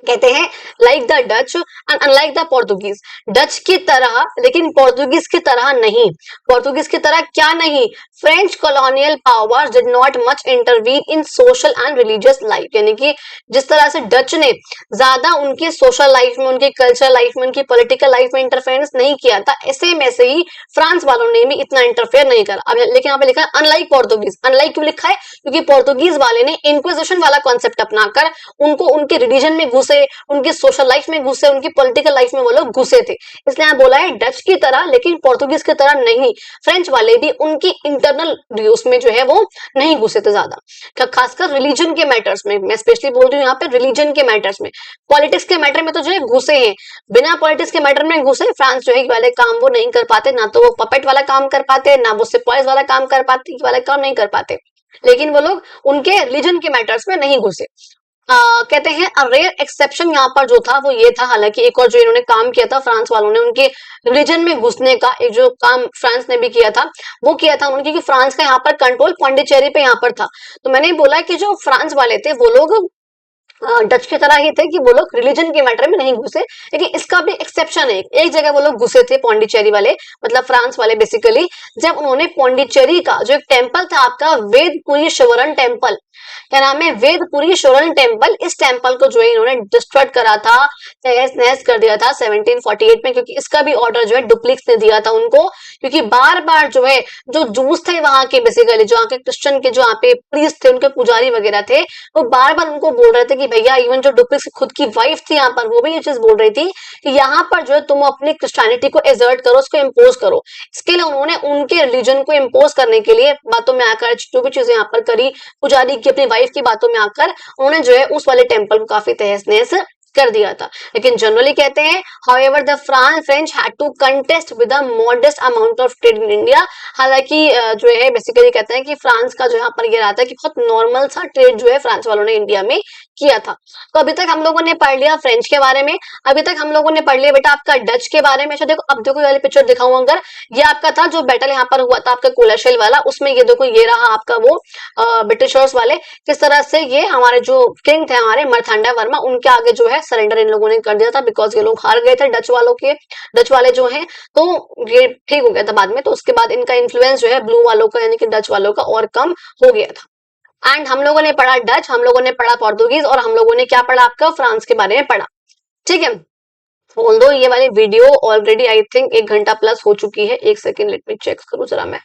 कहते हैं like the Dutch and unlike the Portuguese, Dutch की तरह लेकिन पोर्तुगीज की तरह नहीं। पोर्तुगीज की तरह क्या नहीं? French colonial powers did not much intervene in social and religious life, यानी कि जिस तरह से डच ने ज्यादा उनकी सोशल लाइफ में, उनकी कल्चर लाइफ में, उनकी पॉलिटिकल लाइफ में इंटरफेरेंस नहीं किया था, ऐसे में से ही फ्रांस वालों ने भी इतना इंटरफेयर नहीं करा। अब लेकिन यहाँ पे लिखा है अनलाइक पोर्तुगीज। अनलाइक क्यों लिखा है? क्योंकि पोर्तुगीज वाले ने इंक्विजिशन वाला कॉन्सेप्ट अपनाकर उनको उनके रिलीजन में घुसे, उनकी सोशल लाइफ में घुसे, उनकी पॉलिटिकल लाइफ में वो लोग घुसे थे, इसलिए यहाँ बोला है डच की तरह लेकिन पोर्तुगीज की तरह नहीं। फ्रेंच वाले भी उनकी इंटरनल व्यूज में जो है वो नहीं घुसे थे ज्यादा, खासकर रिलीजन के मैटर्स में, मैं स्पेशली बोल रही हूँ यहाँ पे रिलीजन के मैटर्स में। पॉलिटिक्स के मैटर में तो जो है घुसे हैं, बिना पॉलिटिक्स के मैटर में घुसे फ्रांस जो है वाले काम वो नहीं कर पाते, ना तो वो पपेट वाला काम कर पाते, ना वो सिपाहीज वाला काम कर पाते, वाला काम नहीं कर पाते, लेकिन वो लोग उनके रिलीजन के मैटर्स में नहीं घुसे। कहते हैं रेयर एक्सेप्शन यहाँ पर जो था वो ये था, हालांकि एक और जो इन्होंने काम किया था फ्रांस वालों ने, उनके रिलीजन में घुसने का एक जो काम फ्रांस ने भी किया था वो किया था उन्होंने, क्योंकि फ्रांस का यहाँ पर कंट्रोल पौंडीचेरी पे यहाँ पर था। तो मैंने बोला कि जो फ्रांस वाले थे वो लोग डच की तरह ही थे कि वो लोग रिलीजन के मैटर में नहीं घुसे, लेकिन इसका भी एक्सेप्शन है। एक जगह वो लोग घुसे थे पौंडीचेरी वाले, मतलब फ्रांस वाले बेसिकली, जब उन्होंने पौंडीचेरी का जो एक टेम्पल था आपका वेदपुरी शिवरन टेम्पल, क्या नाम है, वेदपुरी शिवरन टेम्पल, इस टेम्पल को जो है इन्होंने डिस्ट्रॉय करा था, तहस नहस कर दिया था 1748 में, क्योंकि इसका भी ऑर्डर जो है डुप्लेक्स ने दिया था उनको, क्योंकि बार बार जो है जो जूस थे वहां के बेसिकली, जो वहां के क्रिश्चियन के जो यहाँ पे प्रीस्ट थे, उनके पुजारी वगैरह थे, वो बार बार उनको बोल रहे थे कि भैया, इवन जो डुप्लेक्स की खुद की वाइफ थी यहाँ पर वो भी ये चीज बोल रही थी कि यहाँ पर जो है तुम अपनी क्रिश्चियनिटी को एजर्ट करो, उसको इम्पोज करो। इसके लिए उन्होंने उनके रिलीजन को इम्पोज करने के लिए बातों में आकर जो भी चीजें यहाँ पर करी, पुजारी की अपनी वाइफ की बातों में आकर उन्होंने जो है उस वाले टेम्पल को काफी तहस नहस कर दिया था। लेकिन जनरली कहते हैं however the French had to contest with a modest amount of trade in India, हालांकि जो है बेसिकली कहते हैं कि फ्रांस का जो यहाँ पर ये रहा था कि बहुत नॉर्मल सा ट्रेड जो है फ्रांस वालों ने इंडिया में किया था। तो अभी तक हम लोगों ने पढ़ लिया फ्रेंच के बारे में, अभी तक हम लोगों ने पढ़ लिया बेटा आपका डच के बारे में। अच्छा देखो, अब देखो ये वाली पिक्चर दिखाऊं अगर, ये आपका था जो बैटल यहाँ पर हुआ था आपका कोलाशेल वाला, उसमें ये देखो ये रहा आपका वो ब्रिटिशर्स वाले, किस तरह से ये हमारे जो किंग थे हमारे मार्तांडा वर्मा, उनके आगे जो है सरेंडर इन लोगों ने कर दिया था, बिकॉज ये लोग हार गए थे डच वालों के, डच वाले जो हैं, तो ये ठीक हो गया था बाद में। तो उसके बाद इनका इन्फ्लुएंस जो है ब्लू वालों का यानी कि डच वालों का और कम हो गया था। एंड हम लोगों ने पढ़ा डच, हम लोगों ने पढ़ा पोर्तुगीज, और हम लोगों ने क्या पढ़ा आपका फ्रांस के बारे में पढ़ा। ठीक है, ऑल्दो ये वाली वीडियो ऑलरेडी आई थिंक 1 घंटा प्लस हो चुकी है। एक सेकेंड लेट मी चेक करूं जरा मैं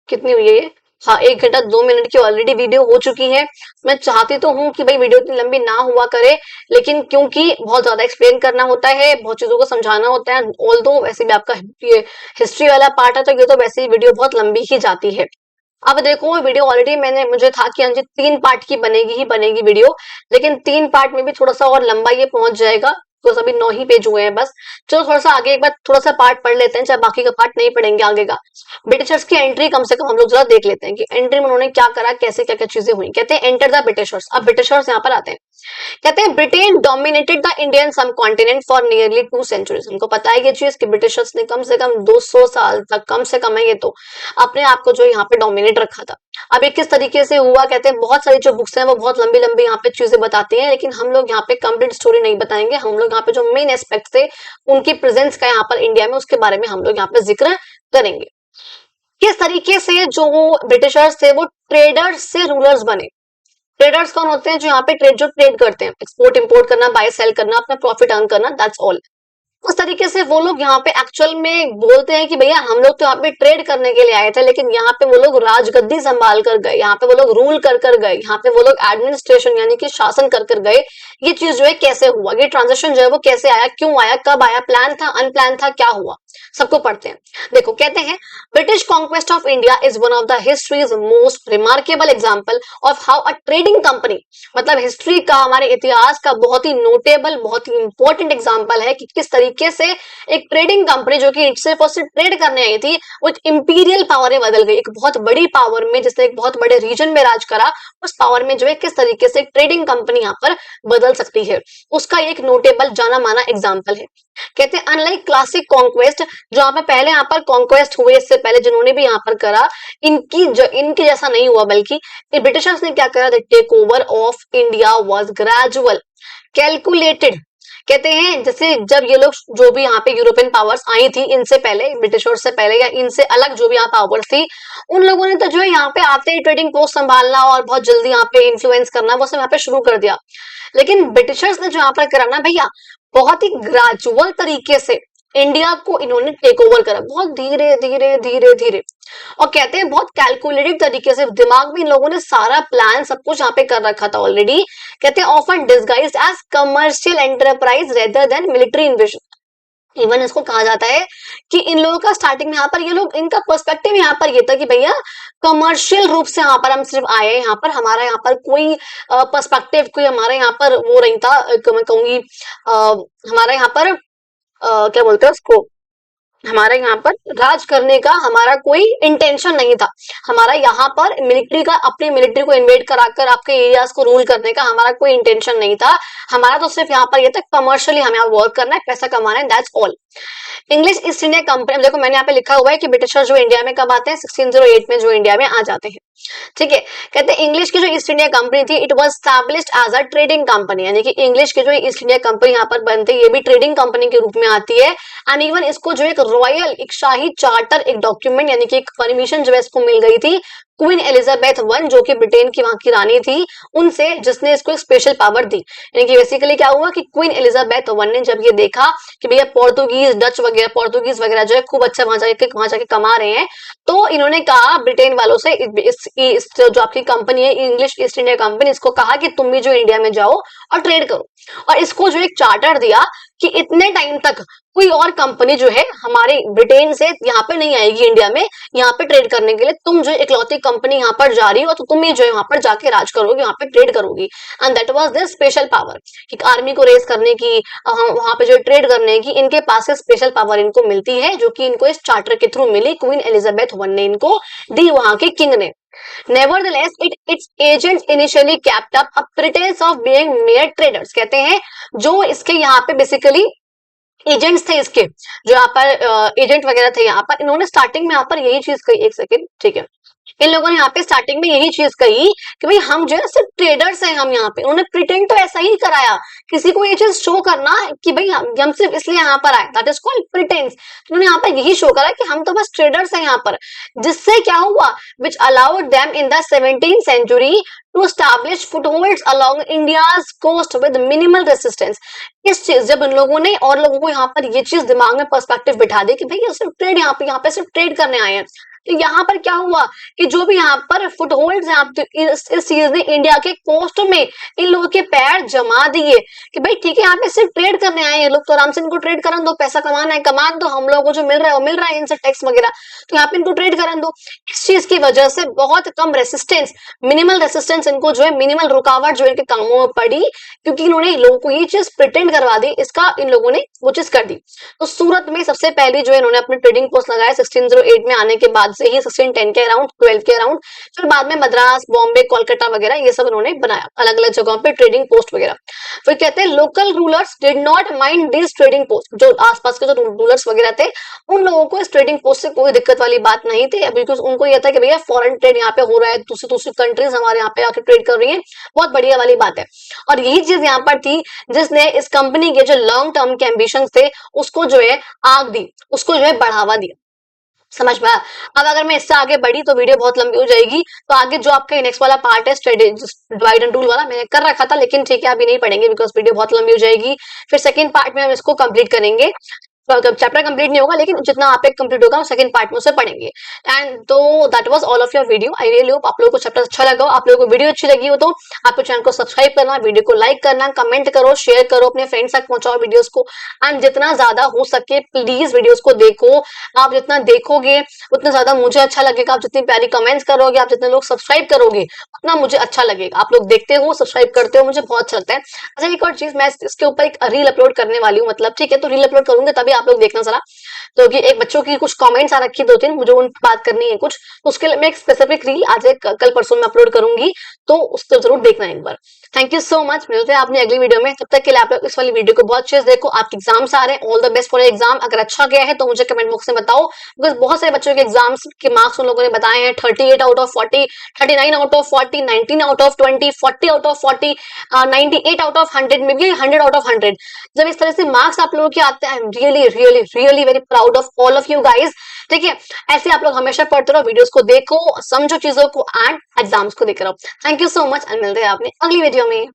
कितनी हुई है ये। हाँ, 1 घंटा 2 मिनट की ऑलरेडी वीडियो हो चुकी है। मैं चाहती तो हूँ कि भाई वीडियो इतनी लंबी ना हुआ करे, लेकिन क्योंकि बहुत ज्यादा एक्सप्लेन करना होता है, बहुत चीजों को समझाना होता है, ऑल्दो वैसे भी आपका ये हिस्ट्री वाला पार्ट है, तो ये तो वैसे ही वीडियो बहुत लंबी ही जाती है। अब देखो वीडियो ऑलरेडी मुझे था कि अंजित 3 पार्ट की बनेगी ही बनेगी वीडियो, लेकिन 3 पार्ट में भी थोड़ा सा और लंबा ये पहुंच जाएगा, तो अभी 9 ही पेज हुए हैं बस। चलो थोड़ा सा आगे एक बार थोड़ा सा पार्ट पढ़ लेते हैं, चाहे बाकी का पार्ट नहीं पढ़ेंगे आगे का। ब्रिटिशर्स की एंट्री कम से कम हम लोग जरा देख लेते हैं कि एंट्री में उन्होंने क्या करा, कैसे क्या क्या चीजें हुई। कहते हैं एंटर द ब्रिटिशर्स। अब ब्रिटिशर्स यहाँ पर आते हैं, कहते हैं ब्रिटेन डोमिनेटेड द इंडियन सब कॉन्टिनेंट फॉर नियरली 2 centuries। हमको पता है ये चीज कि ब्रिटिशर्स ने कम से कम 200 साल तक, कम से कम है ये तो, अपने आप को जो यहाँ पे डोमिनेट रखा था। अब ये किस तरीके से हुआ, कहते हैं बहुत सारी जो बुक्स हैं वो बहुत लंबी लंबी यहाँ पे चीजें बताती हैं, लेकिन हम लोग यहाँ पे कंप्लीट स्टोरी नहीं बताएंगे। हम लोग यहाँ पे जो मेन एस्पेक्ट थे उनकी प्रेजेंस का यहाँ पर इंडिया में, उसके बारे में हम लोग यहाँ पे जिक्र करेंगे। किस तरीके से जो ब्रिटिशर्स थे वो ट्रेडर्स से रूलर्स बने। ट्रेडर्स कौन होते हैं? जो यहाँ पे ट्रेड करते हैं, एक्सपोर्ट इंपोर्ट करना, बाय सेल करना, अपना प्रॉफिट अर्न करना, दैट्स ऑल। उस तरीके से वो लोग यहाँ पे एक्चुअल में बोलते हैं कि भैया हम लोग तो यहाँ पे ट्रेड करने के लिए आए थे, लेकिन यहाँ पे वो लोग राजगद्दी संभाल कर गए, यहाँ पे वो लोग रूल कर गए, यहाँ पे वो लोग एडमिनिस्ट्रेशन यानी कि शासन कर गए। ये चीज जो है कैसे हुआ, ये ट्रांजेक्शन जो है वो कैसे आया, क्यों आया, कब आया, प्लान था, अनप्लान था, क्या हुआ, सबको पढ़ते हैं। देखो कहते हैं British conquest of India is one of the histories most remarkable example of how a trading company, मतलब हिस्ट्री का, हमारे इतिहास का बहुत ही नोटेबल, बहुत ही इंपॉर्टेंट एग्जाम्पल है कि किस तरीके से एक ट्रेडिंग कंपनी जो कि सिर्फ और सिर्फ ट्रेड करने आई थी, वो एक इंपीरियल पावर में बदल गई, एक बहुत बड़ी पावर में, जिसने एक बहुत बड़े रीजन में राज करा, उस पावर में जो है किस तरीके से एक ट्रेडिंग कंपनी यहाँ पर बदल सकती है, उसका एक नोटेबल जाना माना एग्जाम्पल है। कहते हैं अनलाइक क्लासिक कॉन्क्वेस्ट, जो यहाँ पे पहले यहाँ पर कॉन्क्वेस्ट हुए, इससे पहले जिन्होंने भी यहाँ पर करा, इनके जैसा नहीं हुआ, बल्कि ब्रिटिशर्स ने क्या करा, the take over of India was gradual, calculated. कहते हैं जैसे जब ये लोग, जो भी यहाँ पे यूरोपियन पावर्स आई थी इनसे पहले, ब्रिटिशर्स से पहले या इनसे अलग जो भी यहाँ पावर्स थी, उन लोगों ने तो जो है यहाँ पे आते ही ट्रेडिंग पोस्ट संभालना और बहुत जल्दी यहाँ पे इन्फ्लुएंस करना, वो सब यहाँ पे शुरू कर दिया। लेकिन ब्रिटिशर्स ने जो यहाँ पर करा ना भैया, बहुत ही ग्रेजुअल तरीके से इंडिया को इन्होंने टेक ओवर करा, बहुत धीरे धीरे धीरे धीरे, और कहते हैं बहुत कैलकुलेटेड तरीके से, दिमाग में इन लोगों ने सारा प्लान सब कुछ यहाँ पे कर रखा था ऑलरेडी। कहते हैं often disguised as commercial enterprise rather than military invasion. Even इसको कहा जाता है कि इन लोगों का स्टार्टिंग में यहाँ पर, ये लोग, इनका पर्सपेक्टिव यहाँ पर ये था कि भैया कमर्शियल रूप से यहाँ पर हम सिर्फ आए हैं, यहाँ पर हमारा यहाँ पर कोई पर्सपेक्टिव, कोई हमारा यहाँ पर वो नहीं था, मैं कहूंगी हमारा यहाँ पर क्या बोलते हैं उसको, हमारा यहाँ पर राज करने का हमारा कोई इंटेंशन नहीं था। हमारा यहाँ पर मिलिट्री का, अपनी मिलिट्री को इन्वेट कराकर आपके एरियाज को रूल करने का हमारा कोई इंटेंशन नहीं था। हमारा तो सिर्फ यहाँ पर ये था कमर्शियली हमें यहाँ वर्क करना है, पैसा कमाना है, that's all. English east India company, देखो मैंने यहाँ पे लिखा हुआ है कि ब्रिटिशर जो इंडिया में कब आते हैं, 1608 में जो इंडिया में आ जाते हैं। ठीक है, कहते हैं इंग्लिश की जो ईस्ट इंडिया कंपनी थी, it was established as a trading company, यानी कि इंग्लिश की जो ईस्ट इंडिया कंपनी यहाँ पर बनती है, ये भी ट्रेडिंग कंपनी के रूप में आती है। एंड इवन इसको जो एक रॉयल, एक शाही चार्टर, एक डॉक्यूमेंट यानी कि एक परमिशन जो है इसको मिल गई थी क्वीन एलिजाबेथ वन, जो कि ब्रिटेन की वहां की रानी थी, उनसे, जिसने इसको एक स्पेशल पावर दी। यानी कि बेसिकली क्या हुआ कि क्वीन एलिजाबेथ वन ने जब ये देखा कि भैया पोर्तुगीज, डच वगैरह, पोर्तुगीज वगैरह जो है खूब अच्छा वहां जाके कमा रहे हैं, तो इन्होंने कहा ब्रिटेन वालों से, इस जो आपकी कंपनी है इंग्लिश ईस्ट इंडिया कंपनी, इसको कहा कि तुम भी जो इंडिया में जाओ और ट्रेड करो, और इसको जो एक चार्टर दिया कि इतने टाइम तक कोई और कंपनी जो है हमारे ब्रिटेन से यहाँ पे नहीं आएगी इंडिया में यहाँ पे ट्रेड करने के लिए, तुम जो इकलौती कंपनी यहाँ पर जा रही हो, तो तुम ही जो है वहां पर जाके राज करोगे, वहां पे ट्रेड करोगी। And that was this special power कि आर्मी को रेस करने की, वहां पे जो ट्रेड करने की, इनके पास से स्पेशल पावर इनको मिलती है, जो कि इनको इस चार्टर के थ्रू मिली, क्वीन एलिजाबेथ वन ने इनको दी, वहां के किंग ने। Nevertheless, its agents initially kept up a pretense of being mere traders। कहते हैं जो इसके यहाँ पे बेसिकली एजेंट्स थे, इसके जो यहाँ पर एजेंट वगैरह थे, यहाँ पर इन्होंने स्टार्टिंग में यहाँ पर यही चीज कही, एक सेकेंड, ठीक है, इन लोगों ने यहाँ पे स्टार्टिंग में यही चीज कही कि भाई हम जो है सिर्फ ट्रेडर्स हैं, हम यहाँ पे, उन्होंने प्रिटेंड तो ऐसा ही कराया, किसी को ये चीज शो करना कि भाई हम सिर्फ इसलिए यहाँ पर आए, दैट इज कॉल्ड प्रिटेंस। उन्होंने यहाँ पर यही शो करा कि हम तो बस ट्रेडर्स हैं यहाँ पर, जिससे क्या हुआ, which allowed them in the 17th century to establish footholds along India's coast with minimal resistance। इस चीज जब इन लोगों ने और लोगों को यहाँ पर ये चीज दिमाग में पर्सपेक्टिव बिठा दी कि भाई सिर्फ ट्रेड, यहाँ पे सिर्फ ट्रेड करने आए हैं, तो यहाँ पर क्या हुआ कि जो भी यहाँ पर फुटहोल्ड्स हैं, इस चीज ने इंडिया के कोस्ट में इन लोगों के पैर जमा दिए कि भाई ठीक है, यहाँ पे सिर्फ ट्रेड करने आए हैं लोग, तो आराम से इनको ट्रेड करन दो, पैसा कमाना है कमान दो, हम लोगों को जो मिल रहा है वो मिल रहा है इनसे टैक्स वगैरह, तो यहाँ पे इनको ट्रेड करन दो। इस चीज की वजह से बहुत कम रेसिस्टेंस, मिनिमल रेसिस्टेंस, इनको जो है मिनिमल रुकावट जो इनके कामों में पड़ी, क्योंकि इन्होंने लोगों को ये चीज प्रिटेंड करवा दी, इसका इन लोगों ने वो चीज कर दी। तो सूरत में सबसे पहले जो है इन्होंने अपने ट्रेडिंग पोस्ट लगाया 1608 में आने के बाद से ही 1610 के अराउंड, 12 के अराउंड। फिर बाद में मद्रास, बॉम्बे, कोलकाता वगैरह ये सब उन्होंने बनाया, अलग अलग जगहों पे ट्रेडिंग पोस्ट वगैरह। फिर कहते हैं local rulers did not mind this trading post, जो आसपास के जो रूलर्स वगैरह थे उन लोगों को इस ट्रेडिंग पोस्ट से कोई दिक्कत वाली बात नहीं थी, बिकॉज उनको यह था कि भैया फॉरेन ट्रेड यहाँ पे हो रहा है, दूसरी दूसरी कंट्रीज हमारे यहाँ पे आके ट्रेड कर रही है, बहुत बढ़िया वाली बात है। और यही चीज यहाँ पर थी जिसने इस कंपनी के जो लॉन्ग टर्म के एम्बिशन थे उसको जो है आग दी, उसको जो है बढ़ावा दिया। समझ में आया? अब अगर मैं इससे आगे बढ़ी तो वीडियो बहुत लंबी हो जाएगी, तो आगे जो आपका नेक्स्ट वाला पार्ट है डिवाइड एंड रूल वाला मैंने कर रखा था, लेकिन ठीक है अभी नहीं पढ़ेंगे बिकॉज वीडियो बहुत लंबी हो जाएगी। फिर सेकंड पार्ट में हम इसको कंप्लीट करेंगे, चैप्टर कंप्लीट नहीं होगा लेकिन जितना आप एक कंप्लीट होगा सेकंड पार्ट में उसे पढ़ेंगे। एंड तो that was all of your video. I really hope आप लोगों को चैप्टर अच्छा लगा हो, आप लोगों को वीडियो अच्छी लगी हो तो आपको चैनल को सब्सक्राइब करना, वीडियो को लाइक करना, कमेंट करो, शेयर करो, अपने फ्रेंड्स तक पहुंचाओ वीडियोस को। एंड जितना ज्यादा हो सके प्लीज वीडियोस को देखो, आप जितना देखोगे उतना ज्यादा मुझे अच्छा लगेगा, आप जितनी प्यारी कमेंट्स करोगे, आप जितने लोग सब्सक्राइब करोगे उतना मुझे अच्छा लगेगा। आप लोग देखते हो, सब्सक्राइब करते हो, मुझे बहुत अच्छा लगता है। अच्छा एक और चीज, मैं इसके ऊपर एक रील अपलोड करने वाली हूँ, मतलब ठीक है तो रील अपलोड करूंगी तभी आप लोग देखना जरा। तो कि एक बच्चों की कुछ कमेंट्स आ रखी 2-3, मुझे उन बात करनी है कुछ, तो उसके लिए मैं एक स्पेसिफिक रील आज कल परसों में अपलोड करूंगी, तो उसको जरूर देखना एक बार। थैंक यू सो मच, मिलते हैं आपने अगली वीडियो में, तब तक के लिए आप लोग इस वाली वीडियो को बहुत अच्छे से देखो। आपके एग्जाम्स आ रहे हैं, all the best for exam. अगर अच्छा गया है तो मुझे कमेंट बॉक्स में बताओ, बिकॉज बहुत सारे बच्चों के एग्जाम्स के मार्क्स उन लोगों ने बताए हैं 38 out of 40, 39 out of 40, 19 out of 20, 40 out of 40, 98 out of 100, may be 100 out of 100। जब इस तरह से मार्क्स आप लोगों के आते हैं, I am really really really very proud of all of you guys. ठीक है, ऐसे आप लोग हमेशा पढ़ते रहो, वीडियोस को देखो, समझो चीजों को एंड एग्जाम्स को देख रहो। Thank you so much and मिलते हैं आपने अगली वीडियो में।